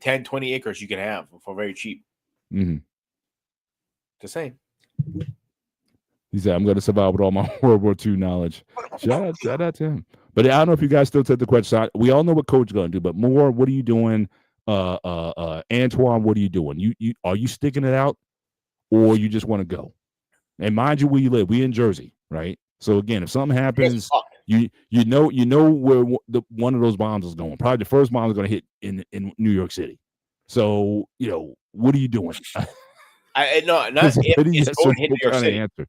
10, 20 acres you can have for very cheap. Mm-hmm. Just saying. He said, I'm going to survive with all my World War II knowledge. Shout out to him. But I don't know if you guys still take the question. We all know what Coach is going to do, but more, what are you doing? Antoine, what are you doing? You are you sticking it out, or you just want to go? And mind you, where you live, we in Jersey, right? So again, if something happens, you know where one of those bombs is going. Probably the first bomb is going to hit in New York City. So what are you doing? Not if it's going to hit New York City. Answer.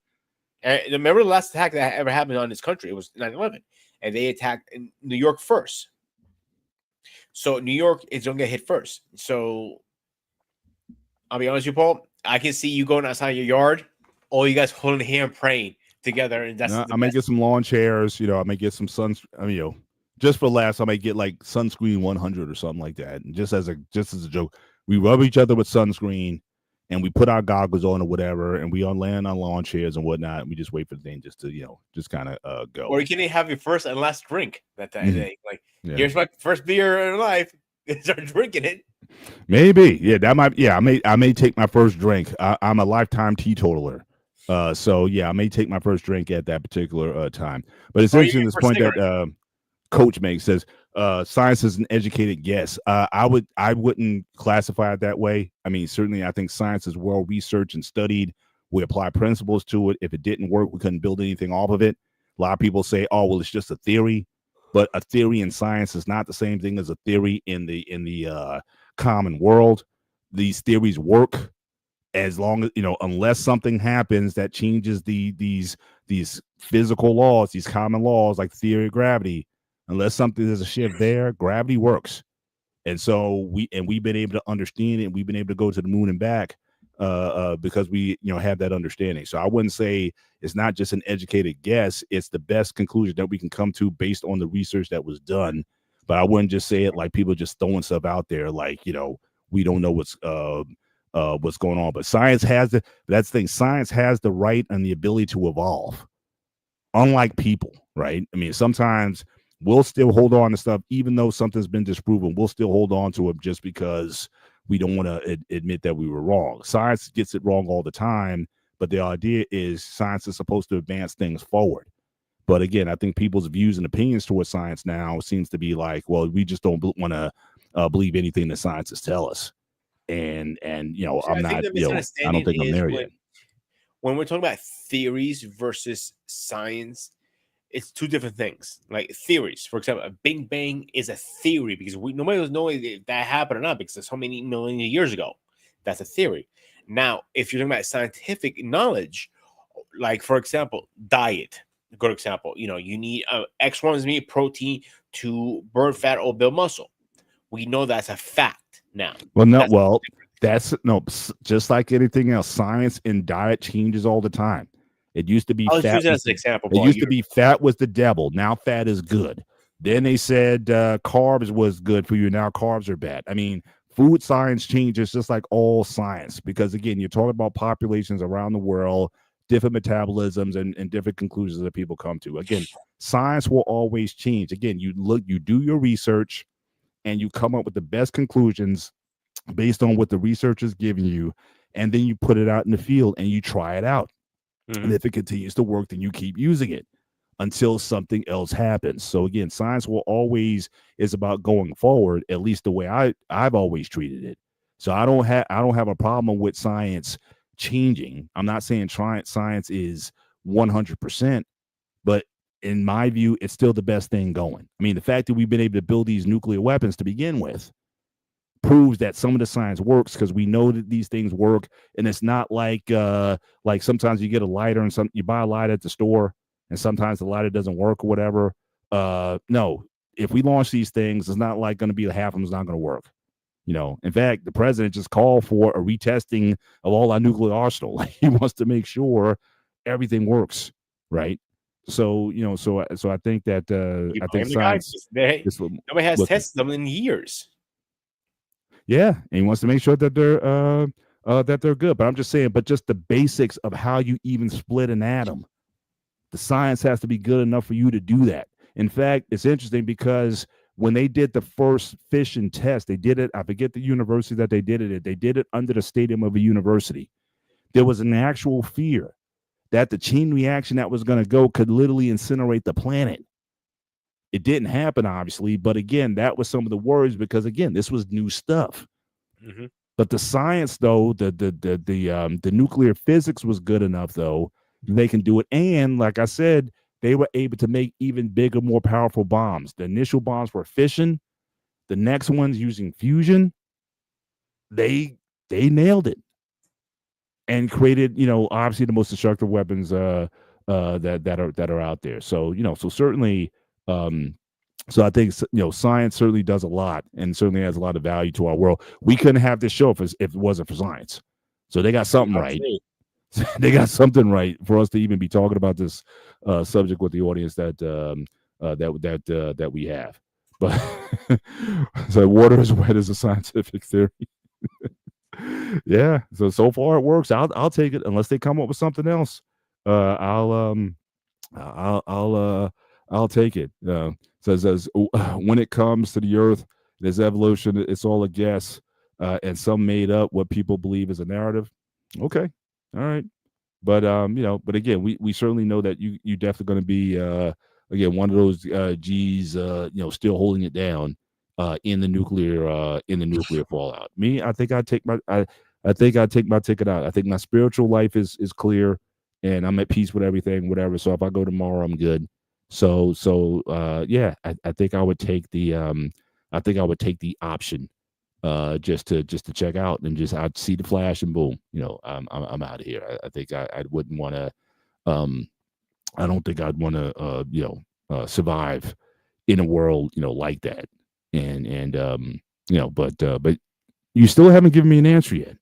Remember the last attack that ever happened on this country? It was 9/11, and they attacked in New York first. So New York is going to get hit first. So I'll be honest with you, Paul. I can see you going outside your yard, all you guys holding hand and praying together. And that's I may get some lawn chairs. I may get some just for laughs, I might get like sunscreen 100 or something like that. And just as a joke, we rub each other with sunscreen. And we put our goggles on or whatever, and we land on lawn chairs and whatnot. And we just wait for the thing just to, just kind of go. Or you can have your first and last drink that day. Like, here's my first beer in life. Start drinking it. Maybe, yeah, that might. Yeah, I may take my first drink. I'm a lifetime teetotaler, so yeah, I may take my first drink at that particular time. But it's interesting this point that Coach makes. Says science is an educated guess. I wouldn't classify it that way. I mean, certainly I think science is well researched and studied. We apply principles to it. If it didn't work, we couldn't build anything off of it. A lot of people say, oh, well, it's just a theory. But a theory in science is not the same thing as a theory in the common world. These theories work as long as, unless something happens that changes these physical laws, these common laws, like the theory of gravity. Unless there's a shift there, gravity works. And so we've been able to understand it, and we've been able to go to the moon and back because we have that understanding. So I wouldn't say it's not just an educated guess. It's the best conclusion that we can come to based on the research that was done. But I wouldn't just say it like people just throwing stuff out there like, we don't know what's going on. But science has that's the thing. Science has the right and the ability to evolve, unlike people, right? I mean, sometimes we'll still hold on to stuff, even though something's been disproven. We'll still hold on to it just because we don't want to admit that we were wrong. Science gets it wrong all the time, but the idea is science is supposed to advance things forward. But again, I think people's views and opinions towards science now seems to be like, well, we just don't want to believe anything the scientists tell us. And you know, I'm not, you know, I don't think I'm there yet. When we're talking about theories versus science, it's two different things. Like theories, for example, a Big Bang is a theory because nobody was knowing if that happened or not because it's so many million years ago. That's a theory. Now, if you're talking about scientific knowledge, like for example, diet, a good example, you know, you need X ones meat protein to burn fat or build muscle. We know that's a fact now. Well, that's just like anything else. Science and diet changes all the time. It used to be fat. As an example. It used to be fat was the devil. Now fat is good. Then they said carbs was good for you. Now carbs are bad. I mean, food science changes just like all science because again, you're talking about populations around the world, different metabolisms, and different conclusions that people come to. Again, science will always change. Again, you do your research, and you come up with the best conclusions based on what the research is giving you, and then you put it out in the field and you try it out. And if it continues to work, then you keep using it until something else happens. So again, science will always is about going forward, at least the way I've always treated it. So I don't have a problem with science changing. I'm not saying science is 100%, but in my view, it's still the best thing going. I mean, the fact that we've been able to build these nuclear weapons to begin with proves that some of the science works because we know that these things work, and it's not like sometimes you get a lighter and you buy a lighter at the store, and sometimes the lighter doesn't work or whatever. No, if we launch these things, it's not like going to be half of them is not going to work. You know, in fact, the president just called for a retesting of all our nuclear arsenal. He wants to make sure everything works, right? So you know, so I think that I think science. Nobody has tested them in years. Yeah, and he wants to make sure that they're good. But I'm just saying, but just the basics of how you even split an atom, the science has to be good enough for you to do that. In fact, it's interesting because when they did the first fission test, they did it. I forget the university that they did it at. They did it under the stadium of a university. There was an actual fear that the chain reaction that was going to go could literally incinerate the planet. It didn't happen, obviously, but again, that was some of the worries because again, this was new stuff. But the science, though, the nuclear physics was good enough, though they can do it. And like I said, they were able to make even bigger, more powerful bombs. The initial bombs were fission. The next ones using fusion. They nailed it and created, you know, obviously the most destructive weapons that are out there. So you know, so certainly. So I think, you know, science certainly does a lot and certainly has a lot of value to our world. We couldn't have this show if it wasn't for science. So they got something right. They got something right for us to even be talking about this subject with the audience that we have. But so water is wet is a scientific theory. Yeah. So far it works. I'll take it unless they come up with something else. I'll take it. Says when it comes to the earth, there's evolution. It's all a guess, and some made up what people believe is a narrative. Okay, all right, but you know, but again, we certainly know that you definitely going to be again one of those G's, you know, still holding it down in the nuclear fallout. Me, I think I'd take my ticket out. I think my spiritual life is clear, and I'm at peace with everything, whatever. So if I go tomorrow, I'm good. So yeah, I think I would take the option just to check out and just I'd see the flash and boom, you know, I'm out of here. I think I wouldn't want to I don't think I'd want to you know survive in a world, you know, like that. And you know, but you still haven't given me an answer yet.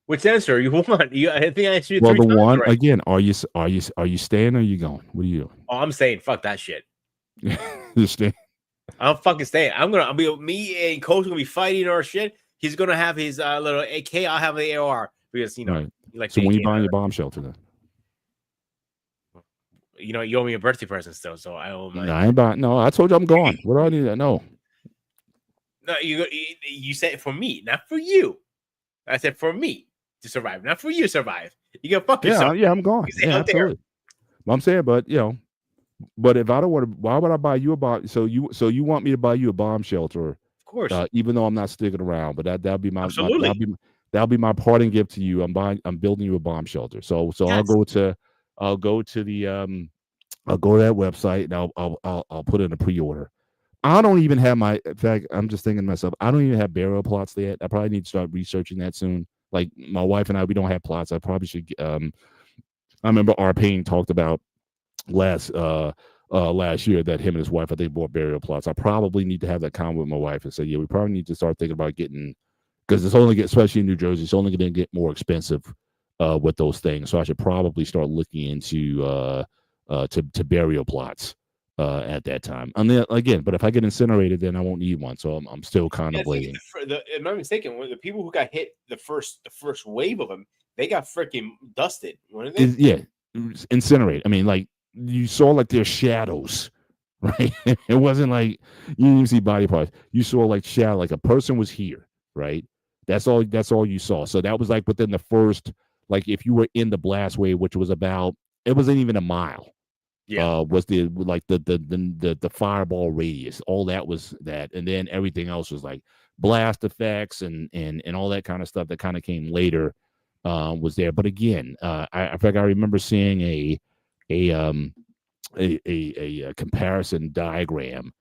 Which answer you want? I think I answered you well, three the times one already. again. Are you staying or are you going? What are you doing? Oh, I'm saying fuck that shit. You're staying. I'm fucking staying. I'll be me and Coach gonna be fighting our shit. He's gonna have his little AK. I'll have the AR because you know. Right. Like so when you buying your bomb shelter then? You know, you owe me a birthday present still, so I owe my. No, I ain't buying. No, I told you I'm gone. What do I need to know? No, you said for me, not for you. I said for me to survive, not for you to survive. You can fuck yourself. Yeah, I'm gone. Yeah, absolutely. I'm saying, but you know, But if I don't want to, why would I buy you a bomb? So you want me to buy you a bomb shelter? Of course. Even though I'm not sticking around, but that'll be my Absolutely. that'll be my parting gift to you. I'm building you a bomb shelter. So Yes. I'll go to I'll go to that website and I'll put in a pre-order. I don't even have in fact, I'm just thinking to myself, I don't even have burial plots yet. I probably need to start researching that soon. Like my wife and I, we don't have plots. I probably should. I remember our Payne talked about last year that him and his wife, I think, bought burial plots. I probably need to have that convo with my wife and say, yeah, we probably need to start thinking about getting, because it's only especially in New Jersey, it's only going to get more expensive with those things. So I should probably start looking into to burial plots at that time. And then again, but if I get incinerated, then I won't need one. So I'm still contemplating. If I'm not mistaken, the people who got hit the first wave of them, they got freaking dusted, weren't they? Yeah, incinerate. I mean, like you saw like their shadows, right? It wasn't like you didn't see body parts. You saw like shadow, like a person was here, right? That's all you saw. So that was like within the first, like if you were in the blast wave, which was about, it wasn't even a mile. Yeah. Was the fireball radius. All that was that. And then everything else was like blast effects and all that kind of stuff that kind of came later was there. But again, I think I remember seeing a comparison diagram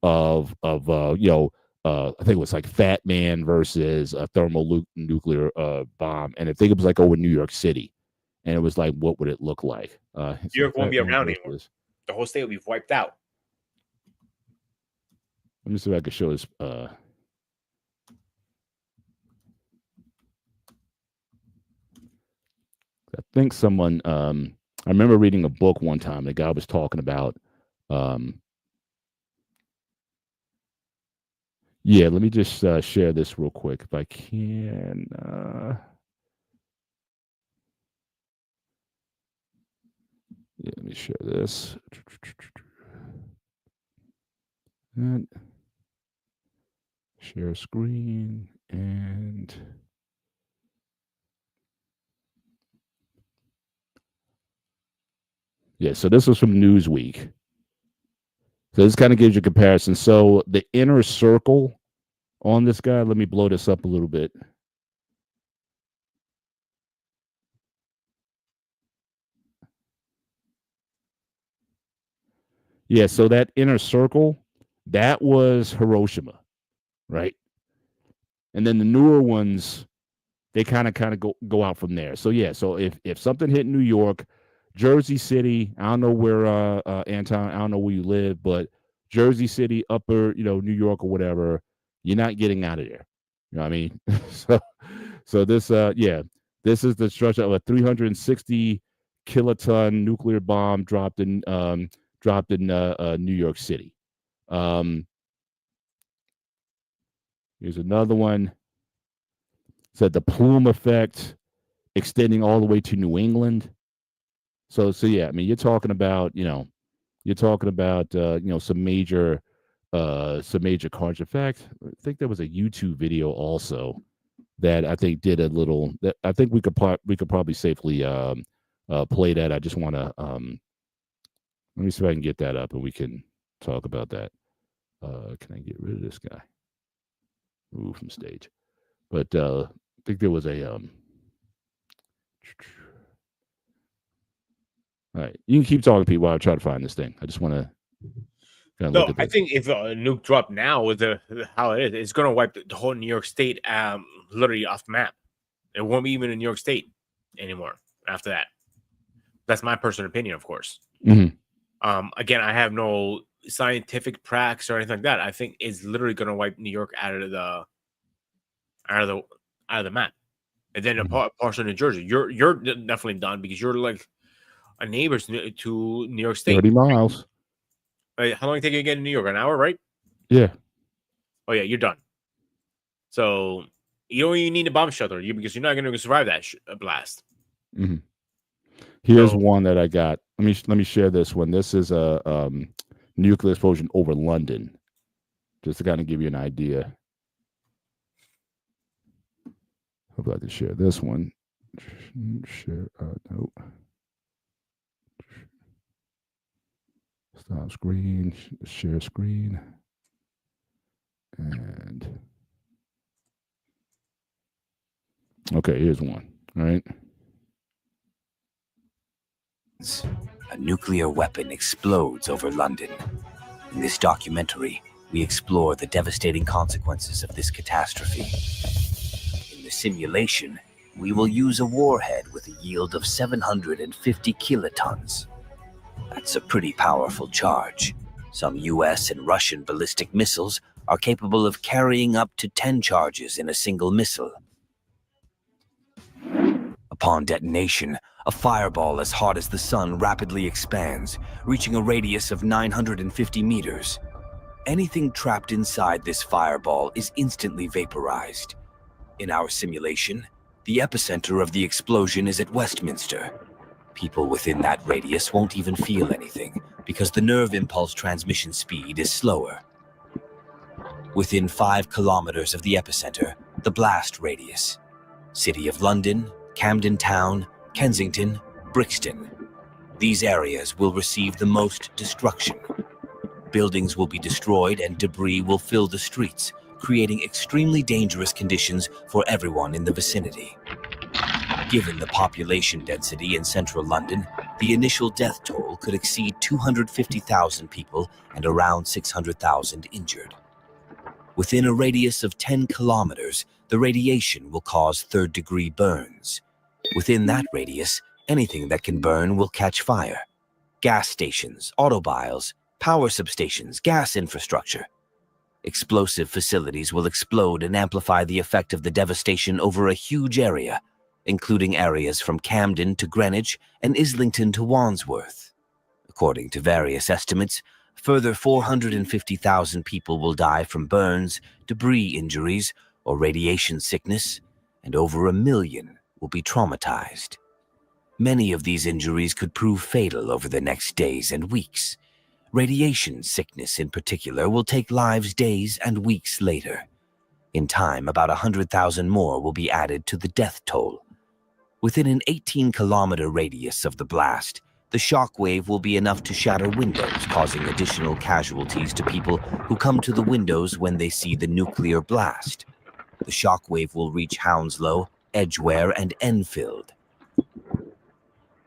of I think it was like Fat Man versus a thermonuclear bomb, and I think it was like over New York City, and it was like, what would it look like? New York won't be around anymore. The whole state will be wiped out. Let me see if I can show this. I think someone. I remember reading a book one time. The guy was talking about. Yeah, let me just share this real quick if I can. Yeah, let me share this. And share screen and. Yeah, so this was from Newsweek. So this kind of gives you a comparison. So the inner circle on this guy, let me blow this up a little bit. Yeah, so that inner circle, that was Hiroshima, right? And then the newer ones, they kind of go out from there. So yeah, so if something hit New York, Jersey City, I don't know where Anton, I don't know where you live, but Jersey City, upper, New York or whatever, you're not getting out of there. You know what I mean? so this this is the structure of a 360 kiloton nuclear bomb dropped in New York City. Here's another one. Said the plume effect extending all the way to New England. So yeah, I mean, you're talking about some major carnage. In fact, I think there was a YouTube video also that I think did a little. That I think we could probably safely play that. I just want to let me see if I can get that up and we can talk about that. Can I get rid of this guy? Move from stage. But I think there was a all right, you can keep talking, people, while I try to find this thing. I just want to. No, I think if a nuke drop now with how it is, it's going to wipe the whole New York State literally off the map. It won't be even in New York State anymore after that. That's my personal opinion, of course. Mm-hmm. Again, I have no scientific pracs or anything like that. I think it's literally going to wipe New York out of the map, and then a portion of New Jersey. You're definitely done because you're like a neighbor to New York State. 30 miles. How long did it take you to get to New York? An hour, right? Yeah. Oh yeah, you're done. So you don't even need a bomb shelter because you're not going to survive that blast. Mm-hmm. Here's one that I got. Let me share this one. This is a nuclear explosion over London, just to kind of give you an idea. Hope I can share this one. Share. No. Stop screen, share screen, and okay, here's one. All right. A nuclear weapon explodes over London. In this documentary, we explore the devastating consequences of this catastrophe. In the simulation, we will use a warhead with a yield of 750 kilotons. That's a pretty powerful charge. Some US and Russian ballistic missiles are capable of carrying up to 10 charges in a single missile. Upon detonation, a fireball as hot as the sun rapidly expands, reaching a radius of 950 meters. Anything trapped inside this fireball is instantly vaporized. In our simulation, the epicenter of the explosion is at Westminster. People within that radius won't even feel anything because the nerve impulse transmission speed is slower. Within 5 kilometers of the epicenter, the blast radius. City of London, Camden Town, Kensington, Brixton. These areas will receive the most destruction. Buildings will be destroyed and debris will fill the streets, creating extremely dangerous conditions for everyone in the vicinity. Given the population density in central London, the initial death toll could exceed 250,000 people and around 600,000 injured. Within a radius of 10 kilometers, the radiation will cause third-degree burns. Within that radius, anything that can burn will catch fire. Gas stations, automobiles, power substations, gas infrastructure. Explosive facilities will explode and amplify the effect of the devastation over a huge area, including areas from Camden to Greenwich and Islington to Wandsworth. According to various estimates, further 450,000 people will die from burns, debris injuries, or radiation sickness, and over 1 million will be traumatized. Many of these injuries could prove fatal over the next days and weeks. Radiation sickness in particular will take lives days and weeks later. In time, about 100,000 more will be added to the death toll. Within an 18-kilometer radius of the blast, the shock wave will be enough to shatter windows, causing additional casualties to people who come to the windows when they see the nuclear blast. The shock wave will reach Hounslow, Edgware, and Enfield.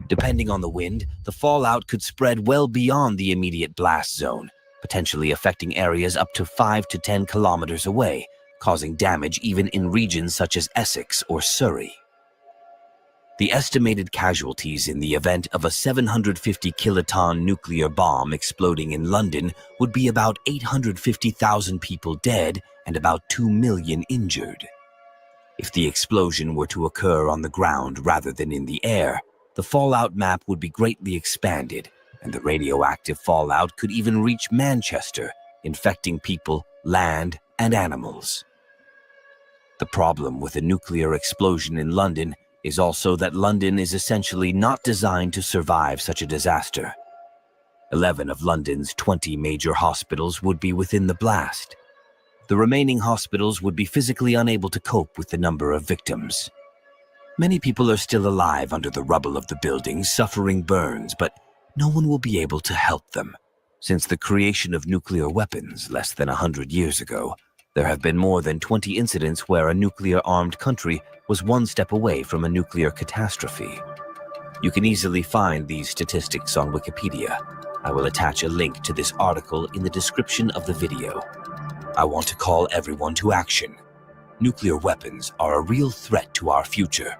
Depending on the wind, the fallout could spread well beyond the immediate blast zone, potentially affecting areas up to 5 to 10 kilometers away, causing damage even in regions such as Essex or Surrey. The estimated casualties in the event of a 750 kiloton nuclear bomb exploding in London would be about 850,000 people dead and about 2 million injured. If the explosion were to occur on the ground rather than in the air, the fallout map would be greatly expanded, and the radioactive fallout could even reach Manchester, infecting people, land, and animals. The problem with a nuclear explosion in London is also that London is essentially not designed to survive such a disaster. 11 of London's 20 major hospitals would be within the blast. The remaining hospitals would be physically unable to cope with the number of victims. Many people are still alive under the rubble of the buildings, suffering burns, but no one will be able to help them. Since the creation of nuclear weapons less than 100 years ago, there have been more than 20 incidents where a nuclear-armed country was one step away from a nuclear catastrophe. You can easily find these statistics on Wikipedia. I will attach a link to this article in the description of the video. I want to call everyone to action. Nuclear weapons are a real threat to our future.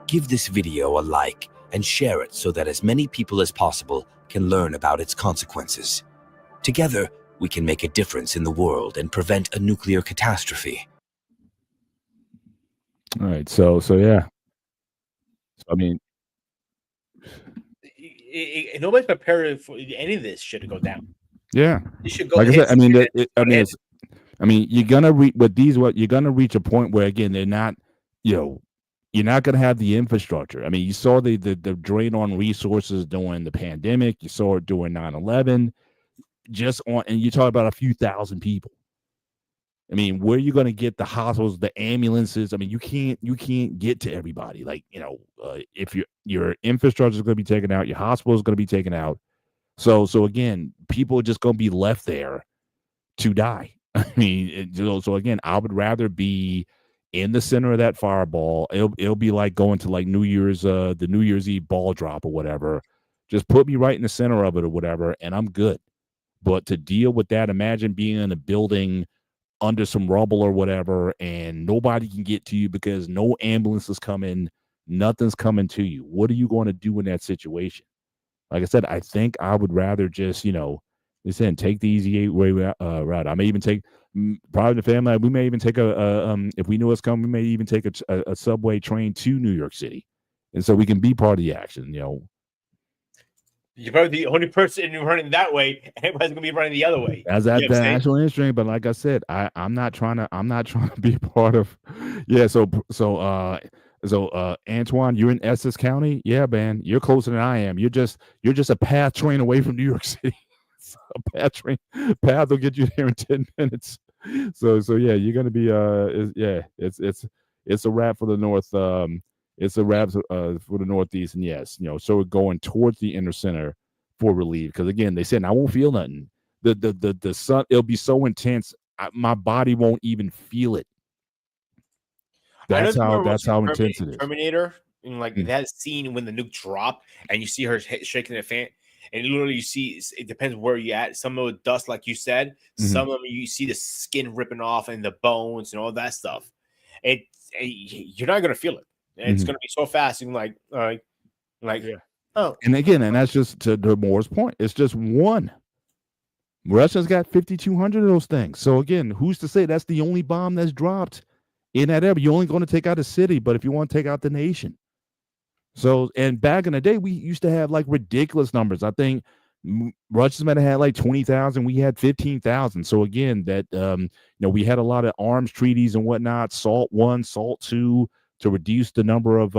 Give this video a like and share it so that as many people as possible can learn about its consequences. Together, we can make a difference in the world and prevent a nuclear catastrophe. All right, so yeah. I mean, nobody's prepared for any of this shit to go down. Yeah, you should go. Like I said, you're gonna reach you're gonna reach a point where again they're not, you're not gonna have the infrastructure. I mean, you saw the drain on resources during the pandemic. You saw it during 9/11. And you talk about a few thousand people. I mean, where are you going to get the hospitals, the ambulances? I mean, you can't get to everybody. Like, if your infrastructure is going to be taken out, your hospital is going to be taken out. So again, people are just going to be left there to die. I mean, so again, I would rather be in the center of that fireball. It'll be like going to like the New Year's Eve ball drop or whatever. Just put me right in the center of it or whatever, and I'm good. But to deal with that, imagine being in a building under some rubble or whatever, and nobody can get to you because no ambulance is coming, nothing's coming to you. What are you going to do in that situation? Like I said, I think I would rather just, listen, take the easy way route. I may even take probably the family. We may even take if we know it's coming, we may even take a subway train to New York City, and so we can be part of the action. You're probably the only person running that way. Everybody's gonna be running the other way. As at the actual industry, but like I said, I'm not trying to be a part of. Yeah, so Antoine, you're in Essex County. Yeah, man, you're closer than I am. You're just a path train away from New York City. A path will get you there in 10 minutes. So yeah, you're gonna be it's a wrap for the north. It's a wrap for the Northeast, and yes, so we're going towards the inner center for relief because again, they said I won't feel nothing. The sun, it'll be so intense, my body won't even feel it. That's how intense it is. Terminator, and like that scene when the nuke dropped and you see her shaking the fan, and literally you see it depends where you at. Some of the dust, like you said, some of them you see the skin ripping off and the bones and all that stuff. You're not gonna feel it. It's gonna be so fast and like yeah. Oh, and again, and that's just to Moore's point. It's just one. Russia's got 5,200 of those things. So again, who's to say that's the only bomb that's dropped in that area? You're only going to take out a city, but if you want to take out the nation. So, and back in the day, we used to have like ridiculous numbers. I think Russia's might have had like 20,000. We had 15,000. So again, that we had a lot of arms treaties and whatnot. SALT 1, SALT 2 to reduce the number of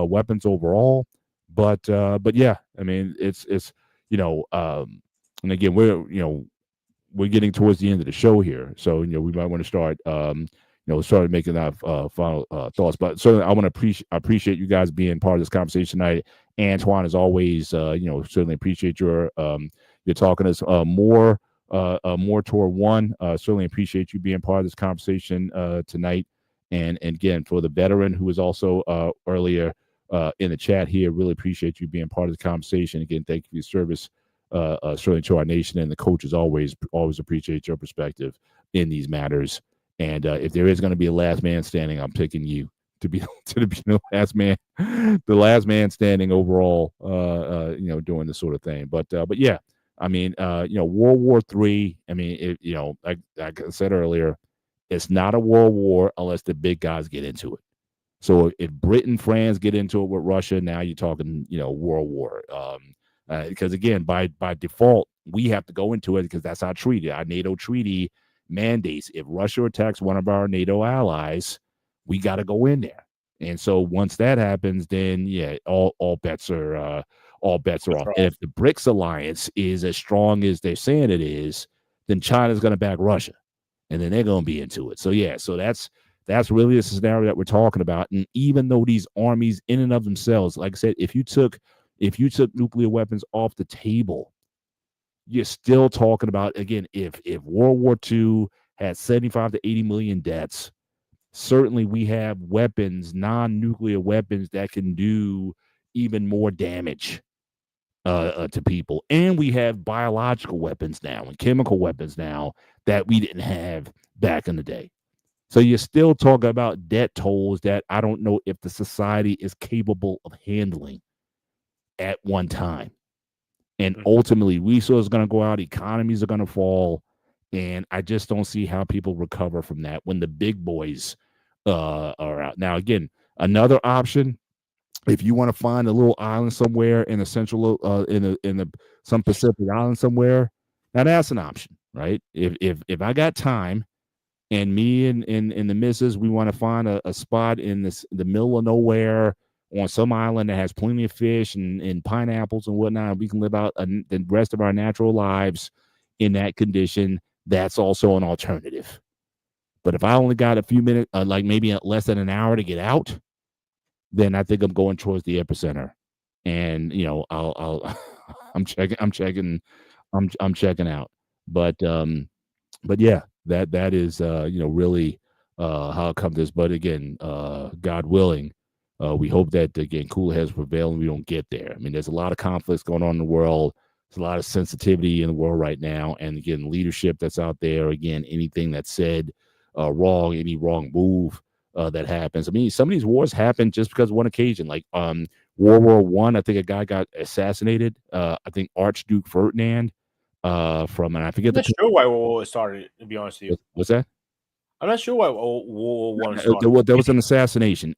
weapons overall. But yeah, I mean, it's and again, we're getting towards the end of the show here, so we might want to start start making our final thoughts. But certainly, I want to appreciate you guys being part of this conversation tonight. Antoine, as always, certainly appreciate your talking us more toward one. Certainly appreciate you being part of this conversation tonight. And again, for the veteran who was also earlier in the chat here, really appreciate you being part of the conversation. Again, thank you for your service, certainly to our nation, and the coaches always appreciate your perspective in these matters. And if there is going to be a last man standing, I'm picking you to be the last man standing overall. Doing this sort of thing. But yeah, I mean, World War III. I mean, like I said earlier, it's not a world war unless the big guys get into it. So if Britain, France get into it with Russia, now you're talking, world war. Because again, by default, we have to go into it because that's our treaty. Our NATO treaty mandates if Russia attacks one of our NATO allies, we got to go in there. And so once that happens, then yeah, all bets are off. And if the BRICS alliance is as strong as they're saying it is, then China's going to back Russia, and then they're going to be into it. So yeah, so that's really the scenario that we're talking about. And even though these armies in and of themselves, like I said, if you took nuclear weapons off the table, you're still talking about, again, if World War II had 75 to 80 million deaths, certainly we have weapons, non-nuclear weapons that can do even more damage to people. And we have biological weapons now and chemical weapons now that we didn't have back in the day. So you're still talking about debt tolls that I don't know if the society is capable of handling at one time. And ultimately, resources are going to go out, economies are going to fall, and I just don't see how people recover from that when the big boys are out. Now, again, another option, if you want to find a little island somewhere in the central, some Pacific island somewhere, now that's an option, right? If I got time, and me and the missus, we want to find a spot in the middle of nowhere on some island that has plenty of fish and pineapples and whatnot. We can live out the rest of our natural lives in that condition. That's also an alternative. But if I only got a few minutes, like maybe less than an hour to get out, then I think I'm going towards the epicenter and I'll I'm checking out. But yeah, that is really how it comes to this. But again, God willing, we hope that again cooler heads prevail and we don't get there. I mean, there's a lot of conflicts going on in the world. There's a lot of sensitivity in the world right now, and again, leadership that's out there. Again, anything that's said wrong, any wrong move that happens. I mean, some of these wars happen just because of one occasion, like World War One. I think a guy got assassinated. I think Archduke Ferdinand from, and I forget I'm not sure why World War started. To be honest with you, what's that? I'm not sure why World War One started. There was an assassination.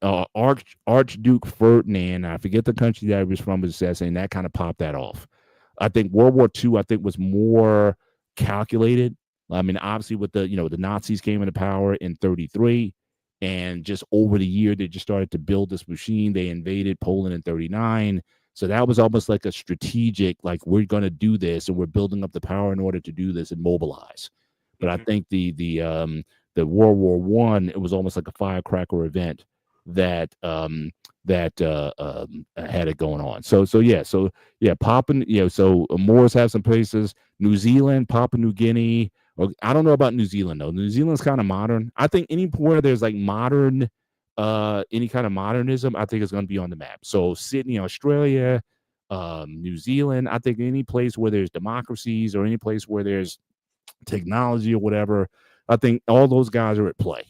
Archduke Ferdinand, I forget the country that he was from, was assassinated. That kind of popped that off. I think World War II, I think, was more calculated. I mean, obviously, with the Nazis came into power in 1933, and just over the year, they just started to build this machine. They invaded Poland in 1939. So that was almost like a strategic, like, we're going to do this, and we're building up the power in order to do this and mobilize. But I think the World War One, it was almost like a firecracker event that had it going on. So Papua, so Moors have some places. New Zealand, Papua New Guinea. I don't know about New Zealand though. New Zealand's kind of modern. I think anywhere there's like modern, any kind of modernism, I think is going to be on the map. So Sydney, Australia, New Zealand. I think any place where there's democracies or any place where there's technology or whatever, I think all those guys are at play.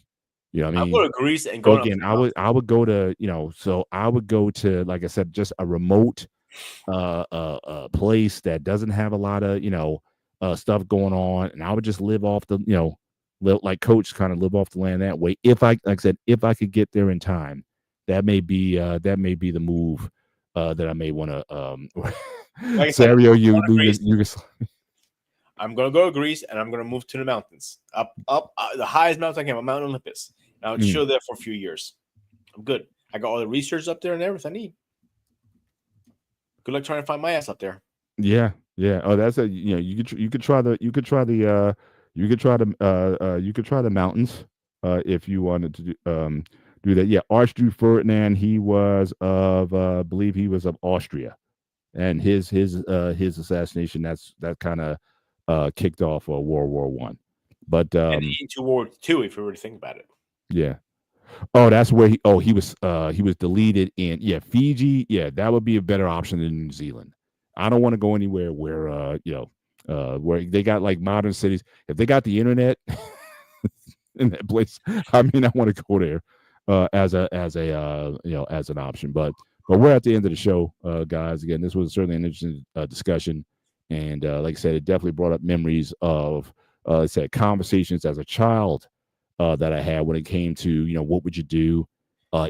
You know what I mean? I'm going to Greece and go again. I would go to, so I would go to, like I said, just a remote place that doesn't have a lot of stuff going on, and I would just live off the like Coach kind of live off the land that way. If I if I could get there in time, that may be the move that I may want to like Sario, I'm gonna go to Greece and I'm gonna move to the mountains, up the highest mountain I can, Mount Olympus. And I'll chill there for a few years. I'm good. I got all the research up there and everything I need. Good luck trying to find my ass up there. Yeah. Oh, that's you could try the mountains if you wanted to do that. Yeah, Archduke Ferdinand, he was of I believe he was of Austria, and his assassination that kind of kicked off World War One. But and into World War II, if you were to think about it. Yeah. Oh, that's where he was deleted in Fiji. Yeah, that would be a better option than New Zealand. I don't want to go anywhere where where they got like modern cities. If they got the internet in that place, I mean, I want to go there as an option. But we're at the end of the show, guys. Again, this was certainly an interesting discussion, and like I said, it definitely brought up memories of conversations as a child that I had when it came to what would you do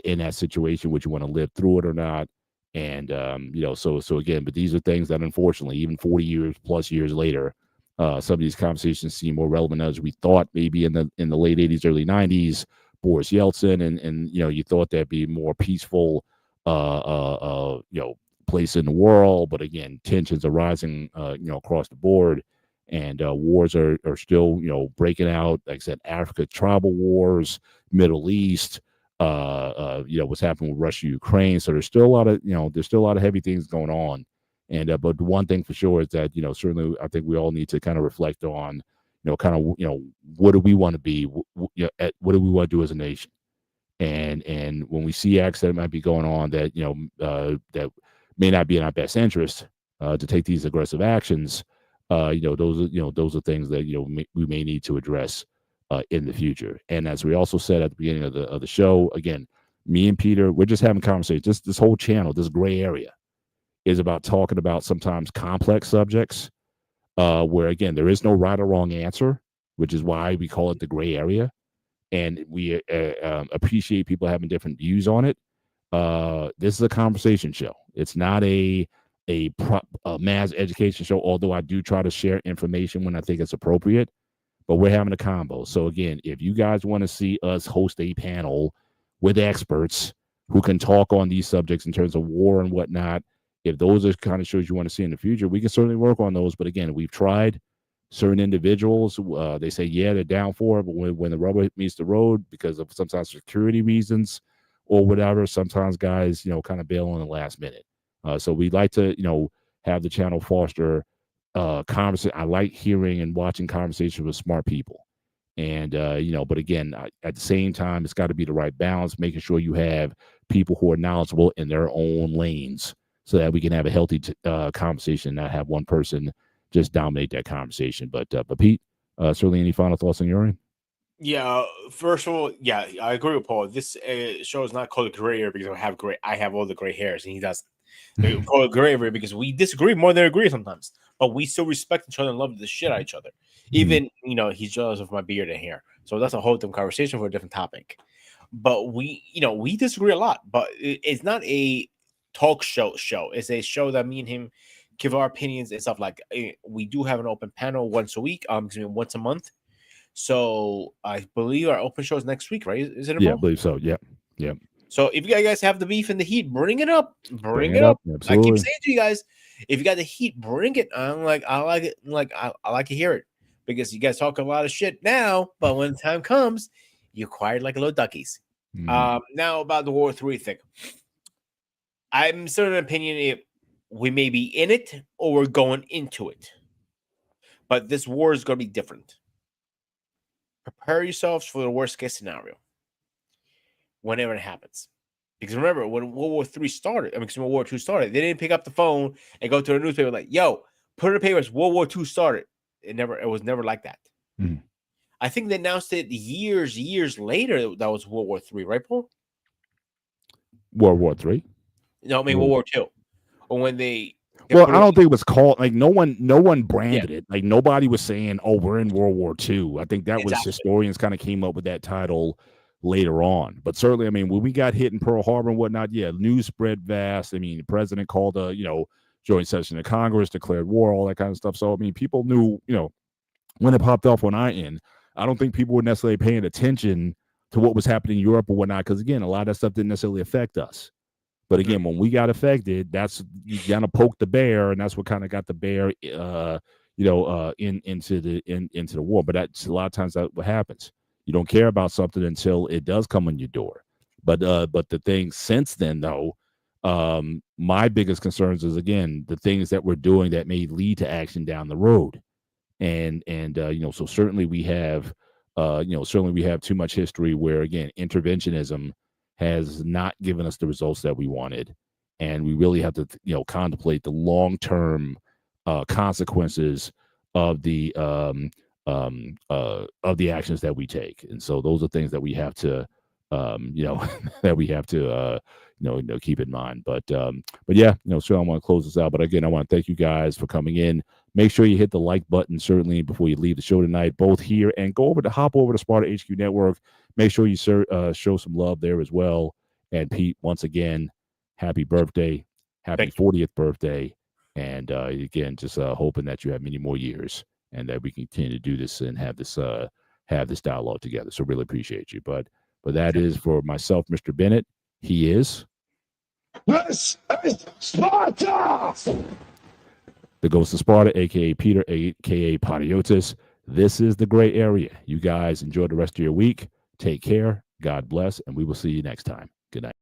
in that situation? Would you want to live through it or not? And so again, but these are things that unfortunately, even 40 years plus years later, some of these conversations seem more relevant as we thought. Maybe in the late 80s, early 90s, Boris Yeltsin, and you thought that'd be more peaceful, place in the world. But again, tensions are rising, across the board. And wars are still, breaking out. Like I said, Africa tribal wars, Middle East, what's happening with Russia, Ukraine. So there's still a lot of heavy things going on. And but one thing for sure is that certainly I think we all need to kind of reflect on, what do we want to be? What do we want to do as a nation? And when we see acts that might be going on that that may not be in our best interest to take these aggressive actions. Those are things that we may need to address in the future. And as we also said at the beginning of the show, again, me and Peter, we're just having conversations. This whole channel, this gray area, is about talking about sometimes complex subjects, where again there is no right or wrong answer, which is why we call it the gray area. And we appreciate people having different views on it. This is a conversation show. It's not a mass education show, although I do try to share information when I think it's appropriate, but we're having a combo. So again, if you guys want to see us host a panel with experts who can talk on these subjects in terms of war and whatnot, if those are kind of shows you want to see in the future, we can certainly work on those. But again, we've tried certain individuals, they say, yeah, they're down for it, but when the rubber meets the road, because of sometimes security reasons or whatever, sometimes guys, kind of bail on the last minute. So we'd like to, have the channel foster conversation. I like hearing and watching conversations with smart people. And, but again, at the same time, it's got to be the right balance, making sure you have people who are knowledgeable in their own lanes so that we can have a healthy conversation and not have one person just dominate that conversation. But Pete, certainly any final thoughts on your end? Yeah, first of all, yeah, I agree with Paul. This show is not called gray area because I have all the gray hairs and he doesn't. They call it gray area because we disagree more than agree sometimes, but we still respect each other and love the shit out of each other. Even he's jealous of my beard and hair, so that's a whole different conversation for a different topic. But we disagree a lot, but it's not a talk show. It's a show that me and him give our opinions and stuff. Like we do have an open panel once a week, once a month. So I believe our open show is next week, right? Is it? Yeah, I believe so. Yeah. So if you guys have the beef and the heat, bring it up. Bring it up. Absolutely. I keep saying to you guys, if you got the heat, bring it. I like it. I like to hear it because you guys talk a lot of shit now, but when the time comes, you're quiet like little duckies. Now about the World War III thing, I'm still of an opinion if we may be in it or we're going into it, but this war is going to be different. Prepare yourselves for the worst case scenario whenever it happens. Because remember, when World War III started, World War II started, they didn't pick up the phone and go to the newspaper like, yo, put in the papers, World War II started. It was never like that. I think they announced it years later that was World War III, right, Paul? World War III? No, World War II. Or when they I don't think it was called, like, no one branded it. Like, nobody was saying, oh, we're in World War II. I think that was historians kind of came up with that title later on. But certainly, when we got hit in Pearl Harbor and whatnot, news spread vast. The president called a, joint session of Congress, declared war, all that kind of stuff. So, people knew, when it popped off on our end. I don't think people were necessarily paying attention to what was happening in Europe or whatnot, because, again, a lot of that stuff didn't necessarily affect us. But again, when we got affected, that's you kind of poke the bear, and that's what kind of got the bear, into the war. But that's a lot of times that's what happens. You don't care about something until it does come on your door. But the thing since then, though, my biggest concerns is, again, the things that we're doing that may lead to action down the road, and so certainly we have too much history where, again, interventionism has not given us the results that we wanted, and we really have to contemplate the long-term consequences of the actions that we take. And so those are things that we have to keep in mind. But yeah, so I want to close this out, but again, I want to thank you guys for coming in. Make sure you hit the like button certainly before you leave the show tonight, both here and hop over to Sparta HQ Network. Make sure you show some love there as well. And Pete, once again, happy birthday, happy 40th birthday. And again, just hoping that you have many more years and that we can continue to do this and have this dialogue together. So really appreciate you. But that is for myself, Mr. Bennett. He is. This is Sparta! The Ghost of Sparta, a.k.a. Peter, a.k.a. Patiotis. This is the gray area. You guys enjoy the rest of your week. Take care. God bless. And we will see you next time. Good night.